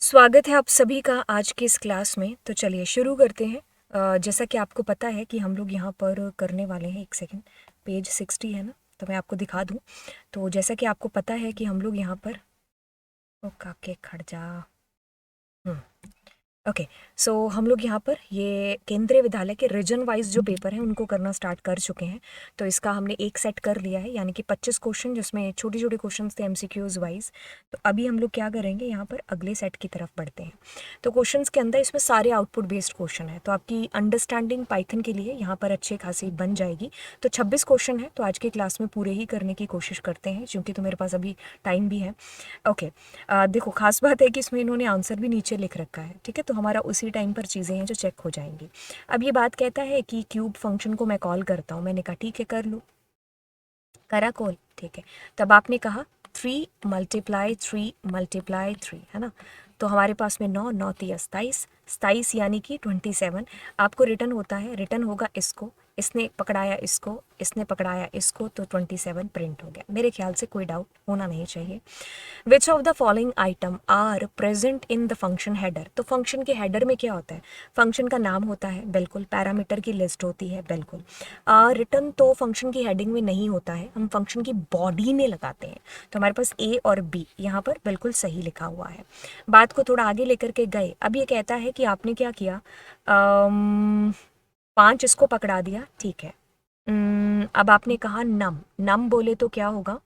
स्वागत है आप सभी का आज की इस क्लास में। तो चलिए शुरू करते हैं। जैसा कि आपको पता है कि हम लोग यहाँ पर करने वाले हैं, एक सेकंड, पेज 60 है ना, तो मैं आपको दिखा दूँ। तो जैसा कि आपको पता है कि हम लोग यहाँ पर ओ काके खड़ जा। ओके, सो हम लोग यहाँ पर ये केंद्रीय विद्यालय के रीजन वाइज जो पेपर हैं उनको करना स्टार्ट कर चुके हैं। तो इसका हमने एक सेट कर लिया है, यानी कि 25 क्वेश्चन, जिसमें छोटे छोटे क्वेश्चन थे एमसीक्यूज वाइज। तो अभी हम लोग क्या करेंगे, यहाँ पर अगले सेट की तरफ बढ़ते हैं। तो क्वेश्चंस के अंदर इसमें सारे आउटपुट बेस्ड क्वेश्चन है, तो आपकी अंडरस्टैंडिंग पाइथन के लिए यहाँ पर अच्छी खासी बन जाएगी। तो 26 क्वेश्चन है, तो आज की क्लास में पूरे ही करने की कोशिश करते हैं, क्योंकि तो मेरे पास अभी टाइम भी है। ओके, देखो खास बात है कि इसमें इन्होंने आंसर भी नीचे लिख रखा है, ठीक है, तो हमारा उसी टाइम पर चीज़ें हैं जो चेक हो जाएंगी। अब ये बात कहता है कि क्यूब फंक्शन को मैं कॉल करता हूँ, मैंने कहा ठीक है कर लूँ, करा कॉल, ठीक है। तब आपने कहा 3 × 3 × 3 है ना, तो हमारे पास में 9 9 3 27 27 यानी कि 27 आपको रिटर्न होता है। रिटर्न होगा इसको, इसने पकड़ाया इसको, इसने पकड़ाया इसको, तो 27 प्रिंट हो गया। मेरे ख्याल से कोई डाउट होना नहीं चाहिए। Which of the following item are present in the function header. तो फंक्शन के हेडर में क्या होता है, फंक्शन का नाम होता है, बिल्कुल, पैरामीटर की लिस्ट होती है, बिल्कुल। रिटर्न तो फंक्शन की हेडिंग में नहीं होता है, हम फंक्शन की बॉडी में लगाते हैं। तो हमारे पास ए और बी यहाँ पर बिल्कुल सही लिखा हुआ है। बात को थोड़ा आगे लेकर के गए, अब ये कहता है कि आपने क्या किया, 5 इसको पकड़ा दिया, ठीक है। अब आपने कहा नम नम बोले तो क्या होगा,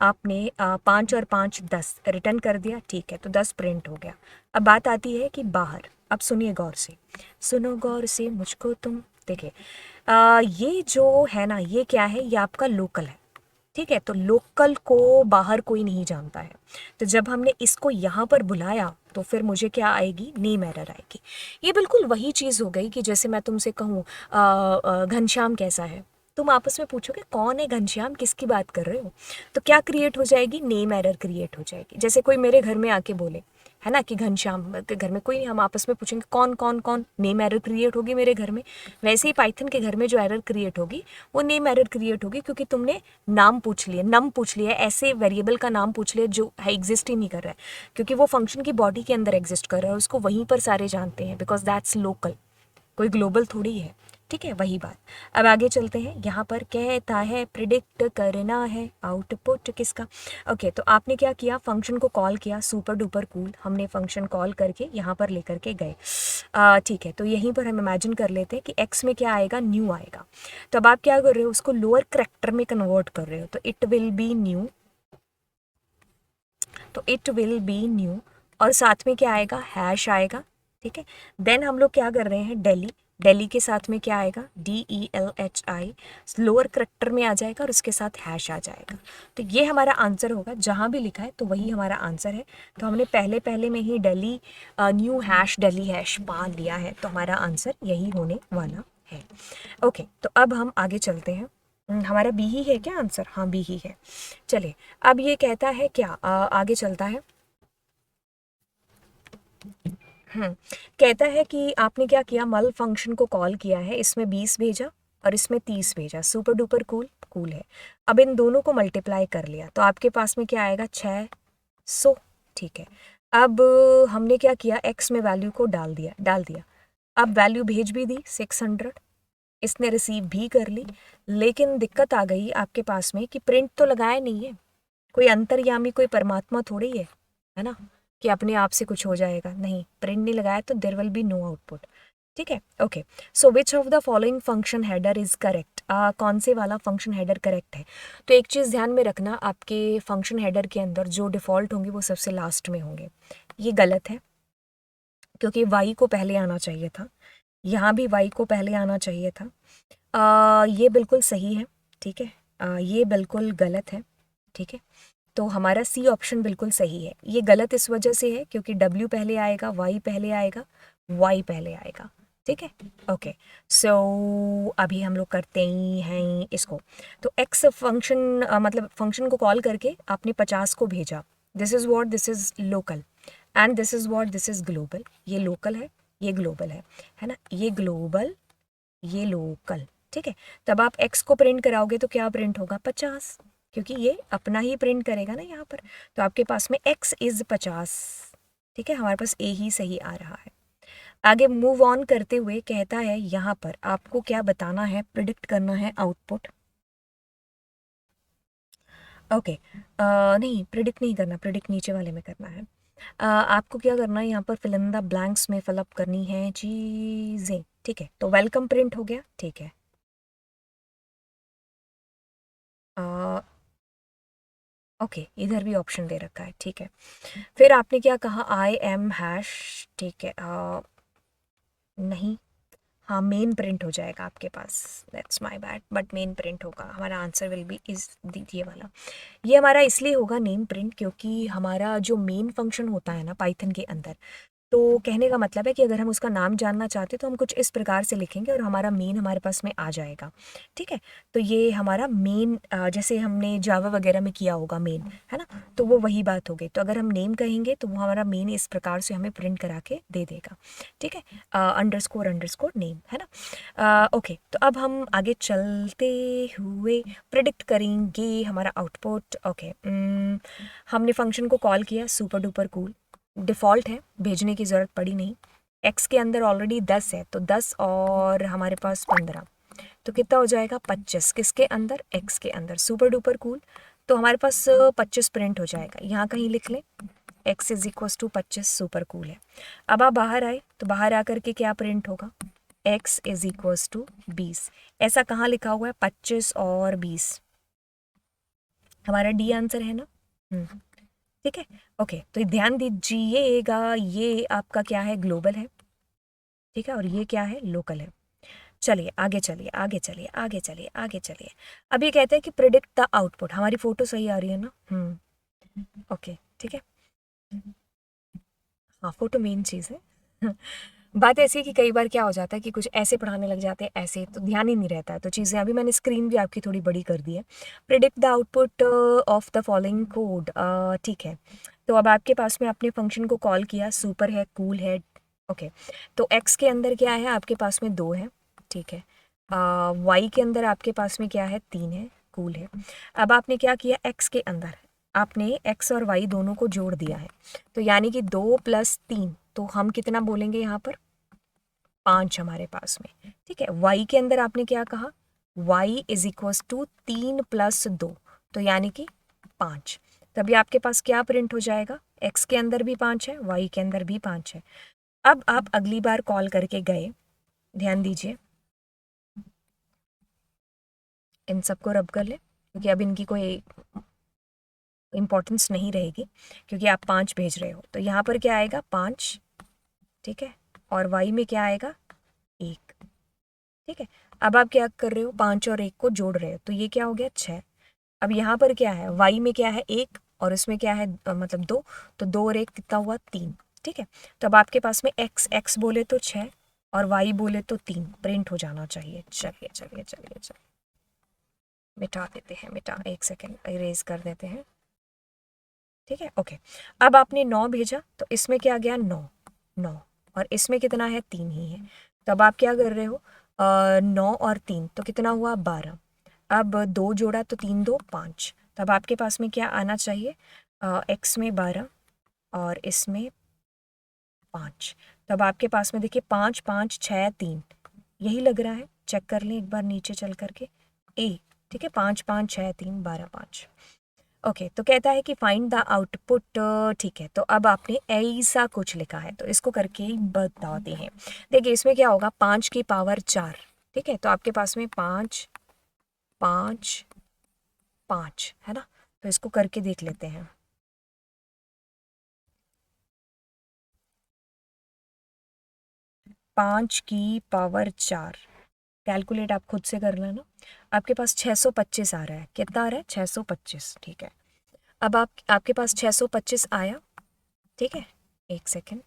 आपने 5 और 5 10 रिटर्न कर दिया, ठीक है, तो 10 प्रिंट हो गया। अब बात आती है कि बाहर, अब सुनिए गौर से, सुनो गौर से मुझको तुम, देखिए ये जो है ना, ये क्या है, ये आपका लोकल है, ठीक है। तो लोकल को बाहर कोई नहीं जानता है, तो जब हमने इसको यहाँ पर बुलाया तो फिर मुझे क्या आएगी, नेम एरर आएगी। ये बिल्कुल वही चीज़ हो गई कि जैसे मैं तुमसे कहूँ घनश्याम कैसा है, तुम आपस में पूछोगे कौन है घनश्याम, किसकी बात कर रहे हो, तो क्या क्रिएट हो जाएगी, नेम एरर क्रिएट हो जाएगी। जैसे कोई मेरे घर में आके बोले, है ना, कि घनश्याम के घर में कोई नहीं, हम आपस में पूछेंगे कौन कौन कौन, नेम एरर क्रिएट होगी मेरे घर में। वैसे ही पाइथन के घर में जो एरर क्रिएट होगी वो नेम एरर क्रिएट होगी, क्योंकि तुमने नाम पूछ लिया, नम पूछ लिया, ऐसे वेरिएबल का नाम पूछ लिया जो है एग्जिस्ट ही नहीं कर रहा है, क्योंकि वो फंक्शन की बॉडी के अंदर एग्जिस्ट कर रहा है, उसको वहीं पर सारे जानते हैं, बिकॉज दैट्स लोकल, कोई ग्लोबल थोड़ी है, ठीक है, वही बात। अब आगे चलते हैं, यहाँ पर कहता है प्रिडिक्ट करना है आउटपुट किसका। ओके, तो आपने क्या किया, फंक्शन को कॉल किया, सुपर डुपर कूल, हमने फंक्शन कॉल करके यहाँ पर लेकर के गए, ठीक है। तो यहीं पर हम इमेजिन कर लेते हैं कि एक्स में क्या आएगा, न्यू आएगा। तो अब आप क्या कर रहे हो, उसको लोअर करैक्टर में कन्वर्ट कर रहे हो, तो इट विल बी न्यू, तो इट विल बी न्यू, और साथ में क्या आएगा, हैश आएगा, ठीक है। देन हम लोग क्या कर रहे हैं, दिल्ली, दिल्ली के साथ में क्या आएगा, DELHI, लोअर करैक्टर में आ जाएगा और उसके साथ हैश आ जाएगा। तो ये हमारा आंसर होगा, जहाँ भी लिखा है तो वही हमारा आंसर है। तो हमने पहले पहले में ही Delhi new hash Delhi hash पा लिया है, तो हमारा आंसर यही होने वाला है। ओके, तो अब हम आगे चलते हैं। हमारा बी ही है क्या आंसर, हाँ बी ही है। चलिए, अब ये कहता है क्या, आगे चलता है। हम्म कहता है कि आपने क्या किया, मल फंक्शन को कॉल किया है, इसमें 20 भेजा और इसमें 30 भेजा, सुपर डुपर कूल, कूल है। अब इन दोनों को मल्टीप्लाई कर लिया, तो आपके पास में क्या आएगा, 600, ठीक है। अब हमने क्या किया, एक्स में वैल्यू को डाल दिया। अब वैल्यू भेज भी दी 600, इसने रिसीव भी कर ली, लेकिन दिक्कत आ गई आपके पास में कि प्रिंट तो लगाया नहीं है, कोई अंतर्यामी, कोई परमात्मा थोड़ी है ना, कि अपने आप से कुछ हो जाएगा, नहीं, प्रिंट नहीं लगाया तो there will be no output, ठीक है। Okay, so which of the following function header is correct, कौन से वाला फंक्शन हेडर करेक्ट है। तो एक चीज़ ध्यान में रखना, आपके फंक्शन हेडर के अंदर जो डिफ़ॉल्ट होंगे वो सबसे लास्ट में होंगे, ये गलत है, क्योंकि वाई को पहले आना चाहिए था, यहाँ भी वाई को पहले आना चाहिए था। ये बिल्कुल सही है, ठीक है, ये बिल्कुल गलत है, ठीक है। तो हमारा सी ऑप्शन बिल्कुल सही है। ये गलत इस वजह से है क्योंकि डब्ल्यू पहले आएगा, वाई पहले आएगा, वाई पहले आएगा, ठीक है। ओके, सो अभी हम लोग करते ही हैं इसको। तो एक्स फंक्शन मतलब फंक्शन को कॉल करके आपने 50 को भेजा, this is what, this is local, and this is what, this is global. ये लोकल है, ये ग्लोबल है ना, ये ग्लोबल, ये लोकल, ठीक है। तब आप x को प्रिंट कराओगे तो क्या प्रिंट होगा, 50, क्योंकि ये अपना ही प्रिंट करेगा ना यहाँ पर। तो आपके पास में x इज़ 50, ठीक है, हमारे पास ए ही सही आ रहा है। आगे मूव ऑन करते हुए कहता है यहाँ पर आपको क्या बताना है, प्रिडिक्ट करना है आउटपुट। ओके, नहीं प्रिडिक्ट नहीं करना, प्रिडिक्ट नीचे वाले में करना है। आपको क्या करना है यहाँ पर, फिल इन द ब्लैंक्स में फिलअप करनी है चीज़ें। ठीक है, तो वेलकम प्रिंट हो गया। ठीक है, ओके इधर भी ऑप्शन दे रखा है। ठीक है, फिर आपने क्या कहा, आई एम हैश। ठीक है, नहीं, हाँ मेन प्रिंट हो जाएगा आपके पास, that's my bad, but main print होगा हमारा, आंसर विल बी इज ये वाला। ये हमारा इसलिए होगा नेम प्रिंट क्योंकि हमारा जो मेन फंक्शन होता है ना पाइथन के अंदर, तो कहने का मतलब है कि अगर हम उसका नाम जानना चाहते तो हम कुछ इस प्रकार से लिखेंगे और हमारा मेन हमारे पास में आ जाएगा। ठीक है, तो ये हमारा मेन, जैसे हमने जावा वगैरह में किया होगा मेन, है ना, तो वो वही बात हो गई। तो अगर हम नेम कहेंगे तो वो हमारा मेन इस प्रकार से हमें प्रिंट करा के दे देगा। ठीक है, अंडरस्कोर अंडरस्कोर नेम, है ना। ओके, तो अब हम आगे चलते हुए प्रिडिक्ट करेंगे हमारा आउटपुट। ओके, हमने फंक्शन को कॉल किया सुपर डुपर कूल, डिफ़ॉल्ट है, भेजने की ज़रूरत पड़ी नहीं। एक्स के अंदर ऑलरेडी 10 है, तो 10 और हमारे पास 15, तो कितना हो जाएगा 25। किसके अंदर, एक्स के अंदर, सुपर डुपर कूल, तो हमारे पास 25 प्रिंट हो जाएगा। यहाँ कहीं लिख लें, x is equals to 25 super cool है। अब आप बाहर आए तो बाहर आकर के क्या प्रिंट होगा, एक्स इज इक्वस टू 20। ऐसा कहाँ लिखा हुआ है, 25 और 20, हमारा डी आंसर है ना। ठीक है, ओके, तो ध्यान दीजिएगा, ये आपका क्या है, ग्लोबल है। ठीक है, और ये क्या है, लोकल है। चलिए आगे चलिए आगे चलिए आगे चलिए आगे चलिए। अब ये कहते हैं कि प्रिडिक्ट द आउटपुट, हमारी फोटो सही आ रही है ना। ओके ठीक है, हाँ फोटो मेन चीज़ है। बात ऐसी है कि कई बार क्या हो जाता है कि कुछ ऐसे पढ़ाने लग जाते हैं, ऐसे तो ध्यान ही नहीं रहता है, तो चीज़ें अभी मैंने स्क्रीन भी आपकी थोड़ी बड़ी कर दी है। Predict the output of the following code. ठीक है, तो अब आपके पास में आपने फंक्शन को कॉल किया, सुपर है, कूल है। ओके, तो एक्स के अंदर क्या है, आपके पास में 2 है। ठीक है, वाई के अंदर आपके पास में क्या है, 3 है, कूल है। अब आपने क्या किया, एक्स के अंदर आपने एक्स और वाई दोनों को जोड़ दिया है, तो यानी कि 2 + 3, तो हम कितना बोलेंगे यहाँ पर, 5 हमारे पास में। ठीक है, y के अंदर आपने क्या कहा, y इज इक्वस टू 3 + 2, तो यानी कि 5। तभी आपके पास क्या प्रिंट हो जाएगा, x के अंदर भी 5 है, y के अंदर भी 5 है। अब आप अगली बार कॉल करके गए, ध्यान दीजिए, इन सबको रब कर ले क्योंकि अब इनकी कोई इंपॉर्टेंस नहीं रहेगी क्योंकि आप 5 भेज रहे हो, तो यहाँ पर क्या आएगा, 5। ठीक है, और y में क्या आएगा, 1। ठीक है, अब आप क्या कर रहे हो, 5 और 1 को जोड़ रहे हो, तो ये क्या हो गया, 6। अब यहाँ पर क्या है, y में क्या है, 1, और उसमें क्या है, मतलब 2, तो 2 और 1 कितना हुआ, 3। ठीक है, तो अब आपके पास में x बोले तो 6 और y बोले तो 3 प्रिंट हो जाना चाहिए। चलिए चलिए चलिए चलिए, मिटा देते हैं, मिटा, एक सेकेंड इरेज कर देते हैं। ठीक है, ओके, अब आपने 9 भेजा, तो इसमें क्या गया, 9 9, और इसमें कितना है, 3 ही है। तो अब आप क्या कर रहे हो, 9 और 3 तो कितना हुआ, 12। अब 2 जोड़ा तो 3 2 5, तब आपके पास में क्या आना चाहिए, एक्स में 12 और इसमें 5। तब आपके पास में देखिए 5 5 6 3, यही लग रहा है, चेक कर लें एक बार नीचे चल करके, ए। ठीक है, 5 5 6 3 12 5। ओके, तो कहता है कि फाइंड द आउटपुट। ठीक है, तो अब आपने ऐसा कुछ लिखा है, तो इसको करके ही बताते हैं। देखिए इसमें क्या होगा, 5 की पावर 4। ठीक है, तो आपके पास में 5 5 5 है ना, तो इसको करके देख लेते हैं। 5 की पावर 4, कैलकुलेट आप खुद से कर लेना। आपके पास 625 आ रहा है, कितना आ रहा है, 625। ठीक है, अब आपके पास 625 आया। ठीक है, एक सेकेंड।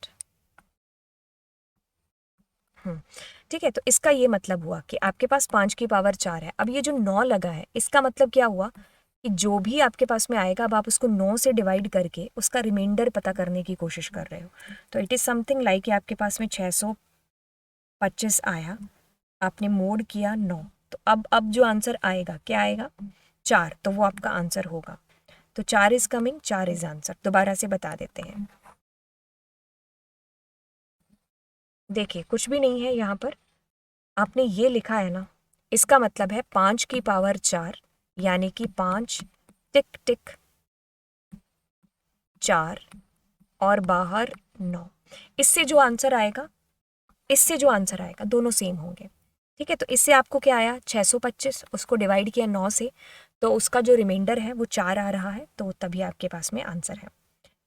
ठीक है, तो इसका ये मतलब हुआ कि आपके पास 5 की पावर 4 है। अब ये जो 9 लगा है, इसका मतलब क्या हुआ कि जो भी आपके पास में आएगा, अब आप उसको 9 से डिवाइड करके उसका रिमाइंडर पता करने की कोशिश कर रहे हो। तो इट इज़ समथिंग लाइक कि आपके पास में 625 आया, आपने मोड किया 9, तो अब जो आंसर आएगा क्या आएगा, 4, तो वो आपका आंसर होगा। तो 4 इज़ कमिंग, 4 इज़ आंसर। दोबारा से बता देते हैं, देखिए कुछ भी नहीं है यहाँ पर, आपने ये लिखा है ना, इसका मतलब है 5 की पावर 4 यानी कि 5 टिक टिक 4 और बाहर 9। इससे जो आंसर आएगा, इससे जो आंसर आएगा दोनों सेम होंगे। ठीक है, तो इससे आपको क्या आया 625, उसको डिवाइड किया 9 से, तो उसका जो रिमाइंडर है वो 4 आ रहा है, तो तभी आपके पास में आंसर है।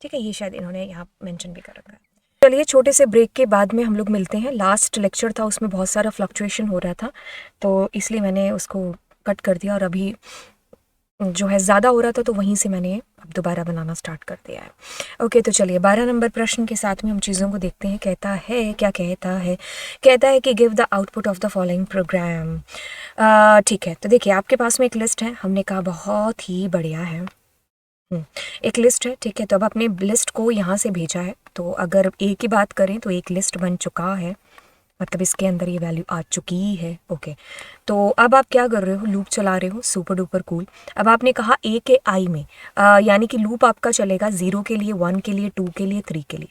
ठीक है, ये शायद इन्होंने यहाँ मेंशन भी कर रखा है। चलिए छोटे से ब्रेक के बाद में हम लोग मिलते हैं। लास्ट लेक्चर था, उसमें बहुत सारा फ्लक्चुएशन हो रहा था, तो इसलिए मैंने उसको कट कर दिया, और अभी जो है ज़्यादा हो रहा था तो वहीं से मैंने अब दोबारा बनाना स्टार्ट कर दिया है। ओके, तो चलिए 12 नंबर प्रश्न के साथ में हम चीज़ों को देखते हैं। कहता है, क्या कहता है, कहता है कि give the output of the following programme. ठीक है, तो देखिए आपके पास में एक लिस्ट है, हमने कहा बहुत ही बढ़िया है। एक लिस्ट है, ठीक है, तो अब अपने लिस्ट को यहाँ से भेजा है, तो अगर ए की बात करें तो एक लिस्ट बन चुका है, मतलब इसके अंदर ये वैल्यू आ चुकी है। ओके, तो अब आप क्या कर रहे हो, लूप चला रहे हो, सुपर डुपर कूल। अब आपने कहा ए के आई में, यानी कि लूप आपका चलेगा 0 के लिए, 1 के लिए, 2 के लिए, 3 के लिए।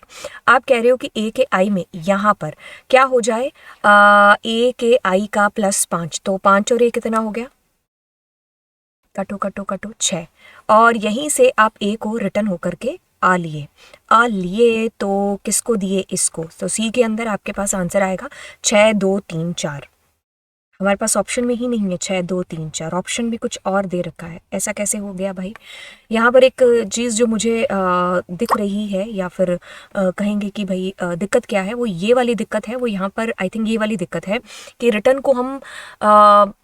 आप कह रहे हो कि ए के आई में यहाँ पर क्या हो जाए, ए के आई का +5, तो 5 और ए कितना हो गया, कटो कटो कटो 6, और यहीं से आप ए को रिटर्न होकर के आ लिए तो किसको दिए, इसको, तो सी के अंदर आपके पास आंसर आएगा 6 2 3 4। हमारे पास ऑप्शन में ही नहीं है 6 2 3 4, ऑप्शन भी कुछ और दे रखा है, ऐसा कैसे हो गया भाई। यहाँ पर एक चीज़ जो मुझे दिख रही है, या फिर कहेंगे कि भाई दिक्कत क्या है, वो ये वाली दिक्कत है, वो यहाँ पर आई थिंक ये वाली दिक्कत है कि रिटर्न को हम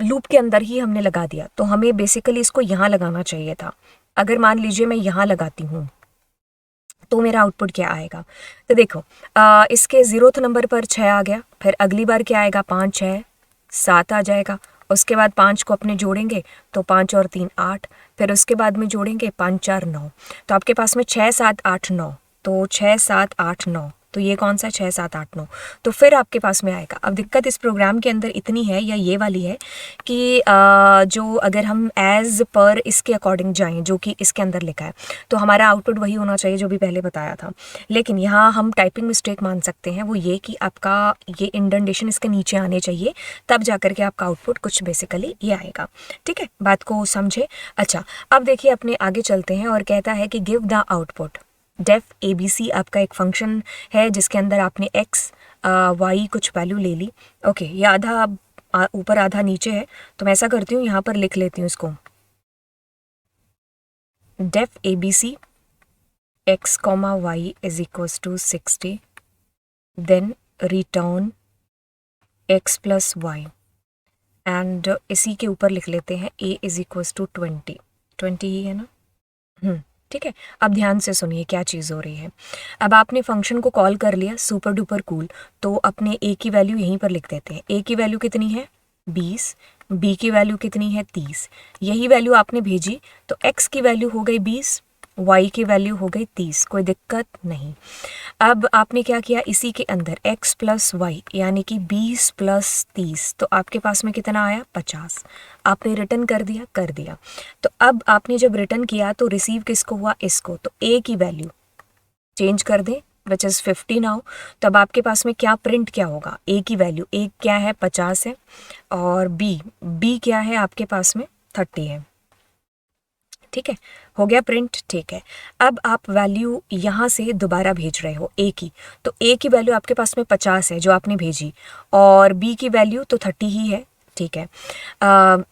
लूप के अंदर ही हमने लगा दिया, तो हमें बेसिकली इसको यहाँ लगाना चाहिए था। अगर मान लीजिए मैं यहाँ लगाती हूँ तो मेरा आउटपुट क्या आएगा, तो देखो इसके 0th नंबर पर 6 आ गया, फिर अगली बार क्या आएगा, 5 6 7 आ जाएगा, उसके बाद 5 को अपने जोड़ेंगे तो 5 और 3 8, फिर उसके बाद में जोड़ेंगे 5 4 9, तो आपके पास में 6 7 8 9, तो 6 7 8 9, तो ये कौन सा 6 7 8 9, तो फिर आपके पास में आएगा। अब दिक्कत इस प्रोग्राम के अंदर इतनी है, या ये वाली है कि जो अगर हम एज पर इसके अकॉर्डिंग जाएं जो कि इसके अंदर लिखा है, तो हमारा आउटपुट वही होना चाहिए जो भी पहले बताया था, लेकिन यहाँ हम टाइपिंग मिस्टेक मान सकते हैं, वो ये कि आपका ये इंडेंटेशन इसके नीचे आने चाहिए, तब जा करके आपका आउटपुट कुछ बेसिकली ये आएगा। ठीक है, बात को समझे। अच्छा, अब देखिए अपने आगे चलते हैं, और कहता है कि give the output def ABC आपका एक फंक्शन है जिसके अंदर आपने x y कुछ वैल्यू ले ली। ओके, ये आधा ऊपर आधा नीचे है, तो मैं ऐसा करती हूँ यहाँ पर लिख लेती हूँ इसको, def ABC x, y is equals to 60, then return x plus y, and इसी के ऊपर लिख लेते हैं a इज इक्वल्स टू 20 ही है ना। ठीक है, अब ध्यान से सुनिए क्या चीज़ हो रही है। अब आपने फंक्शन को कॉल कर लिया सुपर डुपर कूल, तो अपने ए की वैल्यू यहीं पर लिख देते हैं। ए की वैल्यू कितनी है 20, बी की वैल्यू कितनी है 30, यही वैल्यू आपने भेजी, तो एक्स की वैल्यू हो गई 20, वाई की वैल्यू हो गई 30, कोई दिक्कत नहीं। अब आपने क्या किया, इसी के अंदर x प्लस वाई यानी कि 20 प्लस 30, तो आपके पास में कितना आया 50, आपने रिटर्न कर दिया। तो अब आपने जब रिटर्न किया तो रिसीव किसको हुआ, इसको, तो a की वैल्यू चेंज कर दें विच इज़ 50 नाउ, तो अब आपके पास में क्या प्रिंट क्या होगा, a की वैल्यू, a क्या है 50 है, और b क्या है आपके पास में 30 है। ठीक है, हो गया प्रिंट। ठीक है, अब आप वैल्यू यहाँ से दोबारा भेज रहे हो ए की, तो ए की वैल्यू आपके पास में 50 है जो आपने भेजी, और बी की वैल्यू तो 30 ही है। ठीक है,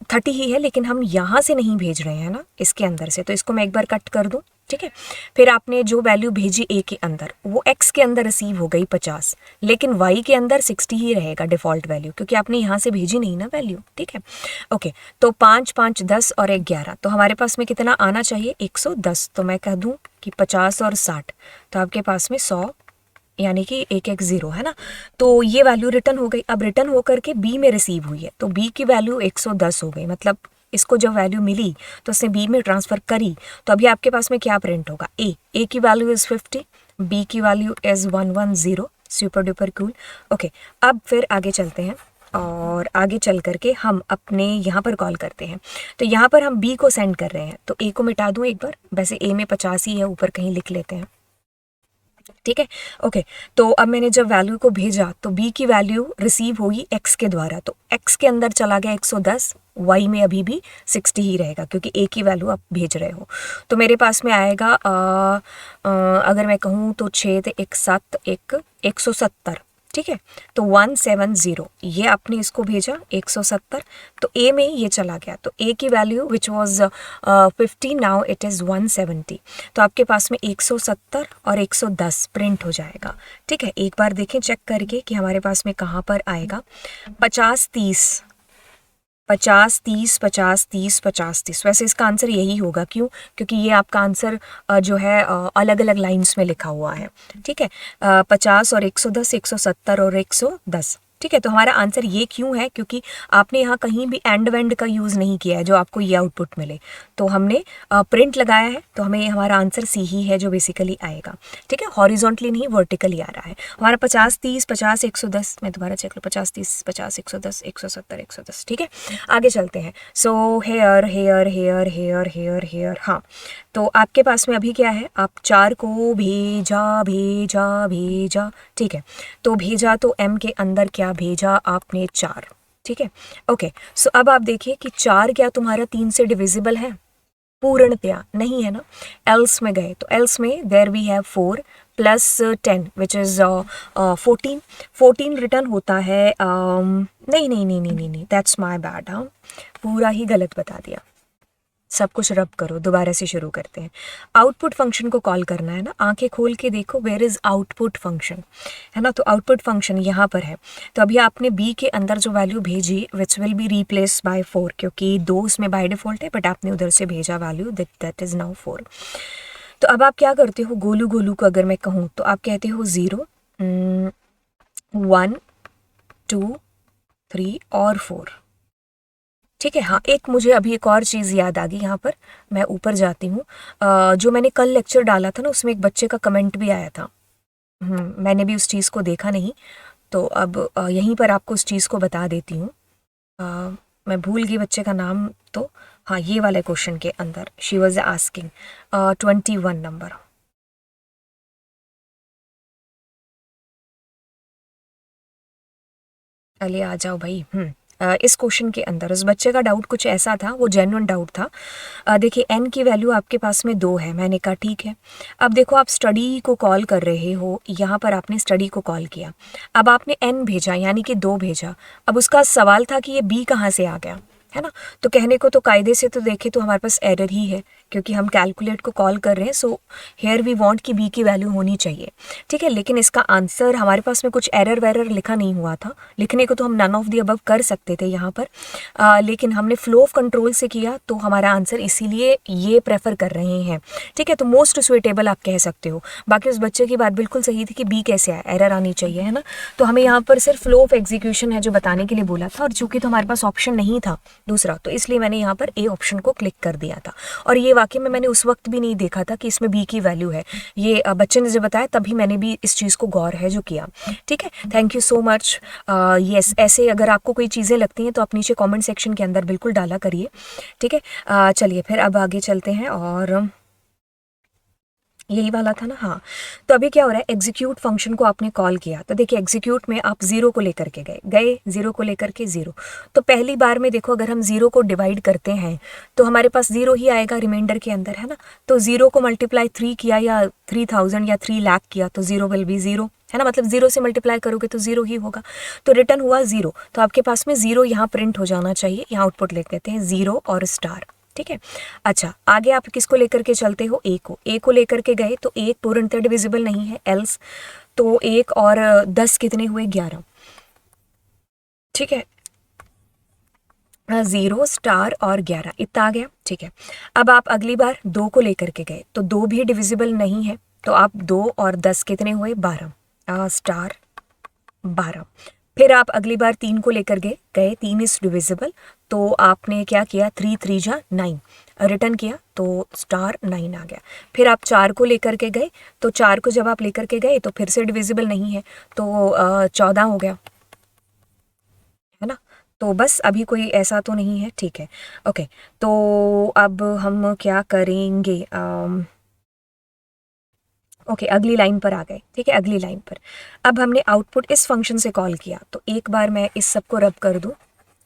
30 ही है, लेकिन हम यहाँ से नहीं भेज रहे हैं ना, इसके अंदर से, तो इसको मैं एक बार कट कर दूँ। ठीक है, फिर आपने जो वैल्यू भेजी ए के अंदर, वो एक्स के अंदर रिसीव हो गई 50, लेकिन वाई के अंदर 60 ही रहेगा डिफ़ॉल्ट वैल्यू, क्योंकि आपने यहाँ से भेजी नहीं ना वैल्यू। ठीक है, ओके, तो 5 5 10 और 1 11, तो हमारे पास में कितना आना चाहिए 110, तो मैं कह दूँ कि 50 और 60, तो आपके पास में 100 यानी कि 1 1 0 है ना, तो ये वैल्यू रिटर्न हो गई। अब रिटर्न होकर के बी में रिसीव हुई है, तो बी की वैल्यू 110 हो गई, मतलब इसको जब वैल्यू मिली तो उसने बी में ट्रांसफ़र करी, तो अभी आपके पास में क्या प्रिंट होगा, ए की वैल्यू इज़ 50, बी की value is 110, super duper cool. Okay, अब फिर आगे चलते हैं, और आगे चल करके हम अपने यहाँ पर कॉल करते हैं, तो यहाँ पर हम बी को सेंड कर रहे हैं, तो ए को मिटा दूँ एक बार, वैसे ए में 50 ही है, ऊपर कहीं लिख लेते हैं, ठीक है। ओके, तो अब मैंने जब वैल्यू को भेजा तो b की वैल्यू रिसीव होगी x के द्वारा, तो x के अंदर चला गया 110, y में अभी भी 60 ही रहेगा क्योंकि a की वैल्यू आप भेज रहे हो। तो मेरे पास में आएगा अगर मैं कहूँ तो 6 ते 1 7 1 170, ठीक है। तो 170 ये आपने इसको भेजा 170, तो ए में ये चला गया, तो ए की value which was 50, now it is 170। तो आपके पास में 170 और 110 प्रिंट हो जाएगा। ठीक है, एक बार देखें चेक करके कि हमारे पास में कहाँ पर आएगा। 50 30 50 30 50 30 50 30, वैसे इसका आंसर यही होगा। क्यों? क्योंकि ये आपका आंसर जो है अलग अलग लाइंस में लिखा हुआ है। ठीक है, 50 और 110, 170 और 110। ठीक है, तो हमारा आंसर ये क्यों है? क्योंकि आपने यहाँ कहीं भी एंड वेंड का यूज़ नहीं किया है जो आपको ये आउटपुट मिले। तो हमने प्रिंट लगाया है, तो हमें हमारा आंसर सी ही है जो बेसिकली आएगा। ठीक है, हॉरिजॉन्टली नहीं वर्टिकली आ रहा है हमारा। 50 30 50 110, मैं दोबारा चेक लूँ, 50 30 50 110 170 110। ठीक है, आगे चलते हैं। So here here here here here here, हाँ, तो आपके पास में अभी क्या है, आप 4 को भेजा भेजा भेजा। ठीक है, तो भेजा तो m के अंदर क्या भेजा आपने? 4। ठीक है, ओके। सो अब आप देखिए कि 4 क्या तुम्हारा 3 से डिविजिबल है? पूर्णतया नहीं है ना। एल्स में गए तो एल्स में there we have 4 plus 10 which is 14। 14 return होता है नहीं नहीं नहीं नहीं नहीं नहीं, दैट्स माय बैड। हाँ, पूरा ही गलत बता दिया। सब कुछ रब करो, दोबारा से शुरू करते हैं। आउटपुट फंक्शन को कॉल करना है ना, आंखें खोल के देखो वेयर इज़ आउटपुट फंक्शन, है ना। तो आउटपुट फंक्शन यहाँ पर है। तो अभी आपने b के अंदर जो वैल्यू भेजी which will be replace by 4, क्योंकि 2 उसमें बाय डिफॉल्ट है, बट आपने उधर से भेजा वैल्यू दैट इज़ नाउ 4। तो अब आप क्या करते हो? गोलू गोलू को अगर मैं कहूँ तो आप कहते हो 0 1 2 3 और 4। ठीक है, हाँ, एक मुझे अभी एक और चीज़ याद आ गई यहाँ पर, मैं ऊपर जाती हूँ। जो मैंने कल लेक्चर डाला था ना, उसमें एक बच्चे का कमेंट भी आया था। मैंने भी उस चीज़ को देखा नहीं, तो अब यहीं पर आपको उस चीज़ को बता देती हूँ। मैं भूल गई बच्चे का नाम, तो हाँ, ये वाले क्वेश्चन के अंदर शी वॉज आस्किंग 21 नंबर। अले आ जाओ भाई। इस क्वेश्चन के अंदर उस बच्चे का डाउट कुछ ऐसा था, वो जेन्युइन डाउट था। देखिए n की वैल्यू आपके पास में 2 है, मैंने कहा ठीक है। अब देखो आप स्टडी को कॉल कर रहे हो, यहाँ पर आपने स्टडी को कॉल किया, अब आपने n भेजा यानी कि 2 भेजा। अब उसका सवाल था कि ये b कहाँ से आ गया, है ना। तो कहने को तो कायदे से तो देखे तो हमारे पास एरर ही है, क्योंकि हम कैलकुलेट को कॉल कर रहे हैं। सो हेयर वी वांट कि बी की वैल्यू होनी चाहिए। ठीक है, लेकिन इसका आंसर हमारे पास में कुछ एरर वेरर लिखा नहीं हुआ था। लिखने को तो हम नन ऑफ द अबव कर सकते थे यहाँ पर, लेकिन हमने फ्लो ऑफ कंट्रोल से किया, तो हमारा आंसर इसीलिए ये प्रेफर कर रहे हैं। ठीक है, तो मोस्ट सुइटेबल आप कह सकते हो। बाकी उस बच्चे की बात बिल्कुल सही थी कि बी कैसे आया, एरर आनी चाहिए, है ना। तो हमें यहाँ पर सिर्फ फ्लो ऑफ एग्जीक्यूशन है जो बताने के लिए बोला था, और चूंकि तो हमारे पास ऑप्शन नहीं था दूसरा, तो इसलिए मैंने यहाँ पर ए ऑप्शन को क्लिक कर दिया था। और ये वाकई में मैंने उस वक्त भी नहीं देखा था कि इसमें बी की वैल्यू है। ये बच्चे ने जब बताया तभी मैंने भी इस चीज़ को गौर है जो किया। ठीक है, thank you so much. Yes, ऐसे अगर आपको कोई चीज़ें लगती हैं तो आप नीचे कमेंट सेक्शन के अंदर बिल्कुल डाला करिए। ठीक है, चलिए फिर अब आगे चलते हैं। और यही वाला था ना, हाँ। तो अभी क्या हो रहा है, एग्जीक्यूट फंक्शन को आपने कॉल किया, तो देखिए एग्जीक्यूट में आप 0 को लेकर के गए 0 को लेकर के 0। तो पहली बार में देखो अगर हम 0 को डिवाइड करते हैं तो हमारे पास 0 ही आएगा रिमाइंडर के अंदर, है ना। तो 0 को मल्टीप्लाई 3 किया या 3000 या 3 लाख किया तो 0 विल बी 0, है ना। मतलब 0 से मल्टीप्लाई करोगे तो 0 ही होगा। तो रिटर्न हुआ 0, तो आपके पास में 0 यहाँ प्रिंट हो जाना चाहिए। यहाँ आउटपुट लिख देते हैं 0 और स्टार। ठीक है, अच्छा, आगे आप किसको लेकर के चलते हो? ए को लेकर के गए, तो 1 पूर्णतः डिविजिबल नहीं है, एल्स। तो 1 और 10 कितने हुए? 11। ठीक है, 0 स्टार और 11 इतना आ गया। ठीक है, अब आप अगली बार 2 को लेकर के गए, तो 2 भी डिविजिबल नहीं है, तो आप 2 और 10 कितने हुए? 12 स्टार 12। फिर आप अगली बार 3 को लेकर गए 3 इज डिविजिबल, तो आपने क्या किया? 3 3 जा 9 रिटर्न किया, तो स्टार 9 आ गया। फिर आप 4 को लेकर के गए, तो 4 को जब आप लेकर के गए तो फिर से डिविजिबल नहीं है, तो 14 हो गया, है ना। तो बस अभी कोई ऐसा तो नहीं है, ठीक है, ओके। तो अब हम क्या करेंगे, ओके अगली लाइन पर आ गए, ठीक है, अगली लाइन पर। अब हमने आउटपुट इस फंक्शन से कॉल किया, तो एक बार मैं इस सब को रब कर दूँ।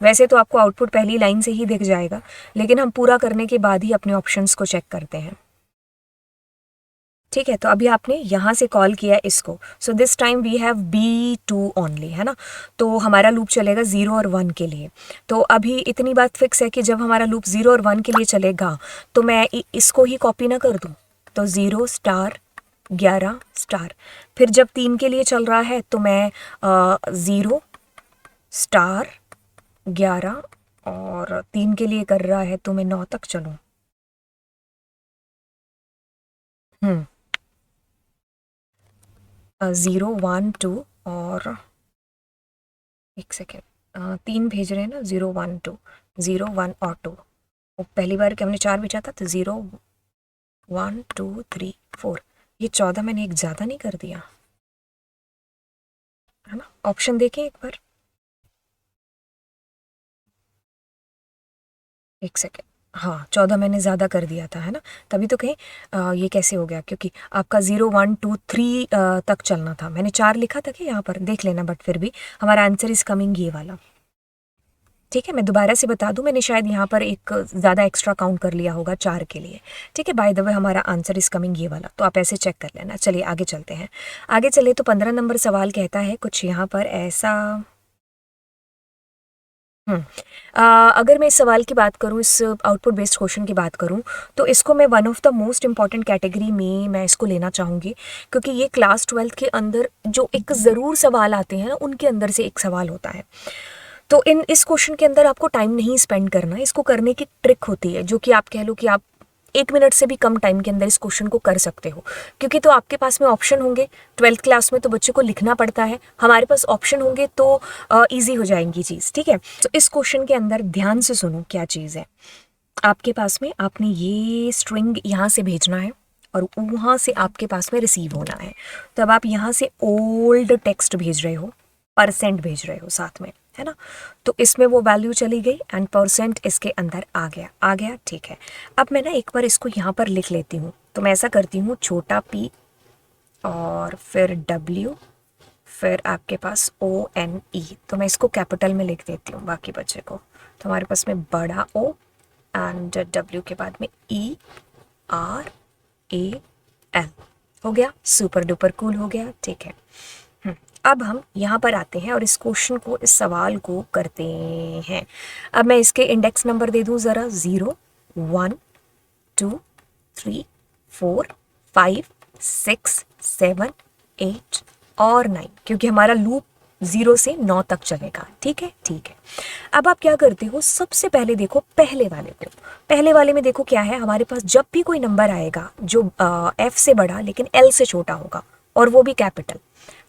वैसे तो आपको आउटपुट पहली लाइन से ही दिख जाएगा, लेकिन हम पूरा करने के बाद ही अपने ऑप्शंस को चेक करते हैं, ठीक है। तो अभी आपने यहाँ से कॉल किया इसको, so this time we have B2 only, है ना। तो हमारा लूप चलेगा 0 और 1 के लिए। तो अभी इतनी बात फिक्स है कि जब हमारा लूप 0 और 1 के लिए चलेगा तो मैं इसको ही कॉपी ना कर दूँ, तो 0 स्टार 11 स्टार। फिर जब 3 के लिए चल रहा है तो मैं 0 स्टार 11, और 3 के लिए कर रहा है तो मैं 9 तक चलूँ। 0 1 2 और एक सेकेंड, 3 भेज रहे हैं ना, 0 1 2, 0 1 और 2। वो पहली बार कि हमने 4 भेजा था तो 0 1 2 3 4, ये 14 मैंने एक ज़्यादा नहीं कर दिया, है ना। ऑप्शन देखें एक बार, एक सेकेंड, हाँ 14 मैंने ज़्यादा कर दिया था, है ना। तभी तो कहें ये कैसे हो गया, क्योंकि आपका 0 1 2 3 तक चलना था, मैंने 4 लिखा था कि यहाँ पर देख लेना, बट फिर भी हमारा आंसर इज़ कमिंग ये वाला, ठीक है। मैं दोबारा से बता दूं, मैंने शायद यहाँ पर एक ज़्यादा एक्स्ट्रा काउंट कर लिया होगा 4 के लिए, ठीक है। बाय द वे हमारा आंसर इज़ कमिंग ये वाला, तो आप ऐसे चेक कर लेना। चलिए आगे चलते हैं, आगे चले तो 15 नंबर सवाल कहता है कुछ यहाँ पर ऐसा। अगर मैं इस सवाल की बात करूँ, इस आउटपुट बेस्ड क्वेश्चन की बात करूँ, तो इसको मैं one of the most important category में मैं इसको लेना चाहूँगी, क्योंकि ये क्लास 12 के अंदर जो एक ज़रूर सवाल आते हैं ना, उनके अंदर से एक सवाल होता है। तो इस क्वेश्चन के अंदर आपको टाइम नहीं स्पेंड करना, इसको करने की ट्रिक होती है, जो कि आप कह लो कि आप 1 मिनट से भी कम टाइम के अंदर इस क्वेश्चन को कर सकते हो, क्योंकि तो आपके पास में ऑप्शन होंगे। 12th क्लास में तो बच्चे को लिखना पड़ता है, हमारे पास ऑप्शन होंगे तो ईजी हो जाएंगी चीज़, ठीक है। तो इस क्वेश्चन के अंदर ध्यान से सुनो क्या चीज़ है। आपके पास में आपने ये स्ट्रिंग यहाँ से भेजना है और वहाँ से आपके पास में रिसीव होना है। तो अब आप यहाँ से ओल्ड टेक्स्ट भेज रहे हो, परसेंट भेज रहे हो साथ में, है ना। तो इसमें वो वैल्यू चली गई एंड परसेंट इसके अंदर आ गया, ठीक है। अब मैं ना एक बार इसको यहाँ पर लिख लेती हूँ, तो मैं ऐसा करती हूँ, छोटा p और फिर w, फिर आपके पास ONE, तो मैं इसको कैपिटल में लिख देती हूँ बाकी बच्चे को। तो हमारे पास में बड़ा O एंड W के बाद में ERAL हो गया, सुपर डुपर कूल हो गया, ठीक है। अब हम यहाँ पर आते हैं और इस क्वेश्चन को, इस सवाल को करते हैं। अब मैं इसके इंडेक्स नंबर दे दूँ ज़रा, 0 1 2 3 4 5 6 7 8 और 9, क्योंकि हमारा लूप 0 से 9 तक चलेगा, ठीक है, ठीक है। अब आप क्या करते हो, सबसे पहले देखो पहले वाले को। पहले वाले में देखो क्या है, हमारे पास जब भी कोई नंबर आएगा जो F से बड़ा लेकिन L से छोटा होगा, और वो भी कैपिटल,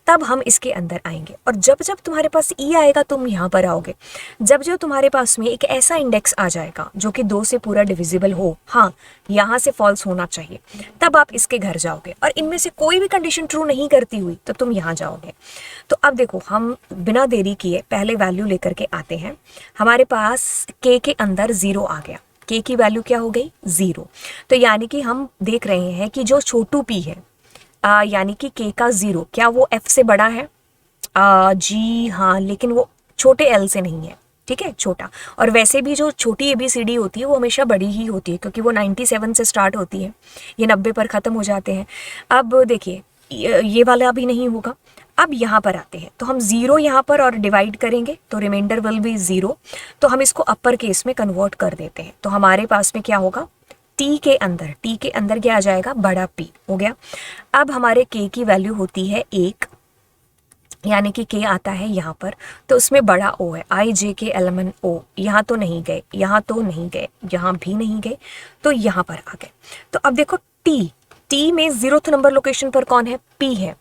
तब हम इसके अंदर आएंगे। और जब जब तुम्हारे पास ई आएगा तुम यहाँ पर आओगे। जब जब तुम्हारे पास में एक ऐसा इंडेक्स आ जाएगा जो कि 2 से पूरा डिविजिबल हो, हाँ यहाँ से फॉल्स होना चाहिए, तब आप इसके घर जाओगे। और इनमें से कोई भी कंडीशन ट्रू नहीं करती हुई तो तुम यहाँ जाओगे। तो अब देखो, हम बिना देरी किए पहले वैल्यू लेकर के आते हैं। हमारे पास के अंदर 0 आ गया, के की वैल्यू क्या हो गई, 0। तो यानी कि हम देख रहे हैं कि जो छोटू पी है, यानी कि के का 0, क्या वो एफ से बड़ा है? जी हाँ, लेकिन वो छोटे एल से नहीं है, ठीक है, छोटा। और वैसे भी जो छोटी ABCD होती है वो हमेशा बड़ी ही होती है, क्योंकि वो 97 से स्टार्ट होती है, ये 90 पर ख़त्म हो जाते हैं। अब देखिए ये वाला अभी नहीं होगा। अब यहाँ पर आते हैं, तो हम 0 यहाँ पर और डिवाइड करेंगे तो रिमाइंडर विल बी 0। तो हम इसको अपर केस में कन्वर्ट कर देते हैं, तो हमारे पास में क्या होगा, टी के अंदर क्या आ जाएगा, बड़ा P हो गया। अब हमारे के की वैल्यू होती है 1, यानी कि के आता है यहाँ पर, तो उसमें बड़ा O है, IJKLMNO। यहाँ तो नहीं गए, यहाँ तो नहीं गए, यहाँ भी नहीं गए, तो यहाँ पर आ गए। तो अब देखो टी में 0th नंबर लोकेशन पर कौन है, P है,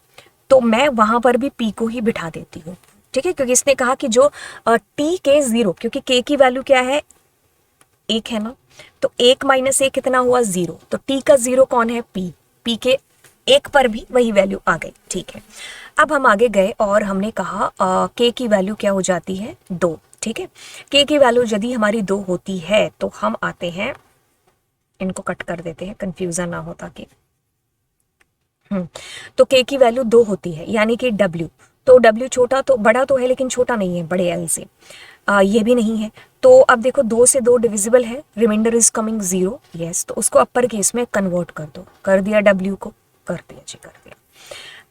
तो मैं वहाँ पर भी P को ही बिठा देती हूँ, ठीक है। क्योंकि इसने कहा कि जो टी के 0, क्योंकि के की वैल्यू क्या है, 1 है ना, तो 1 माइनस 1 कितना हुआ, 0। तो टी का 0 कौन है, पी के 1 पर भी वही वैल्यू आ गई, ठीक है। अब हम आगे गए और हमने कहा के की वैल्यू क्या हो जाती है, 2, ठीक है। के की वैल्यू यदि हमारी 2 होती है तो हम आते हैं, इनको कट कर देते हैं, कंफ्यूजन ना हो ताकि। तो के की वैल्यू 2 होती है, यानी कि डब्ल्यू, तो डब्ल्यू छोटा तो बड़ा तो है लेकिन छोटा नहीं है बड़े एल से, ये भी नहीं है। तो अब देखो 2 से 2 डिविजिबल है, रिमाइंडर इज कमिंग 0, यस, तो उसको अपर केस में कन्वर्ट कर दो, कर दिया डब्ल्यू को, कर दिया जी, कर दिया।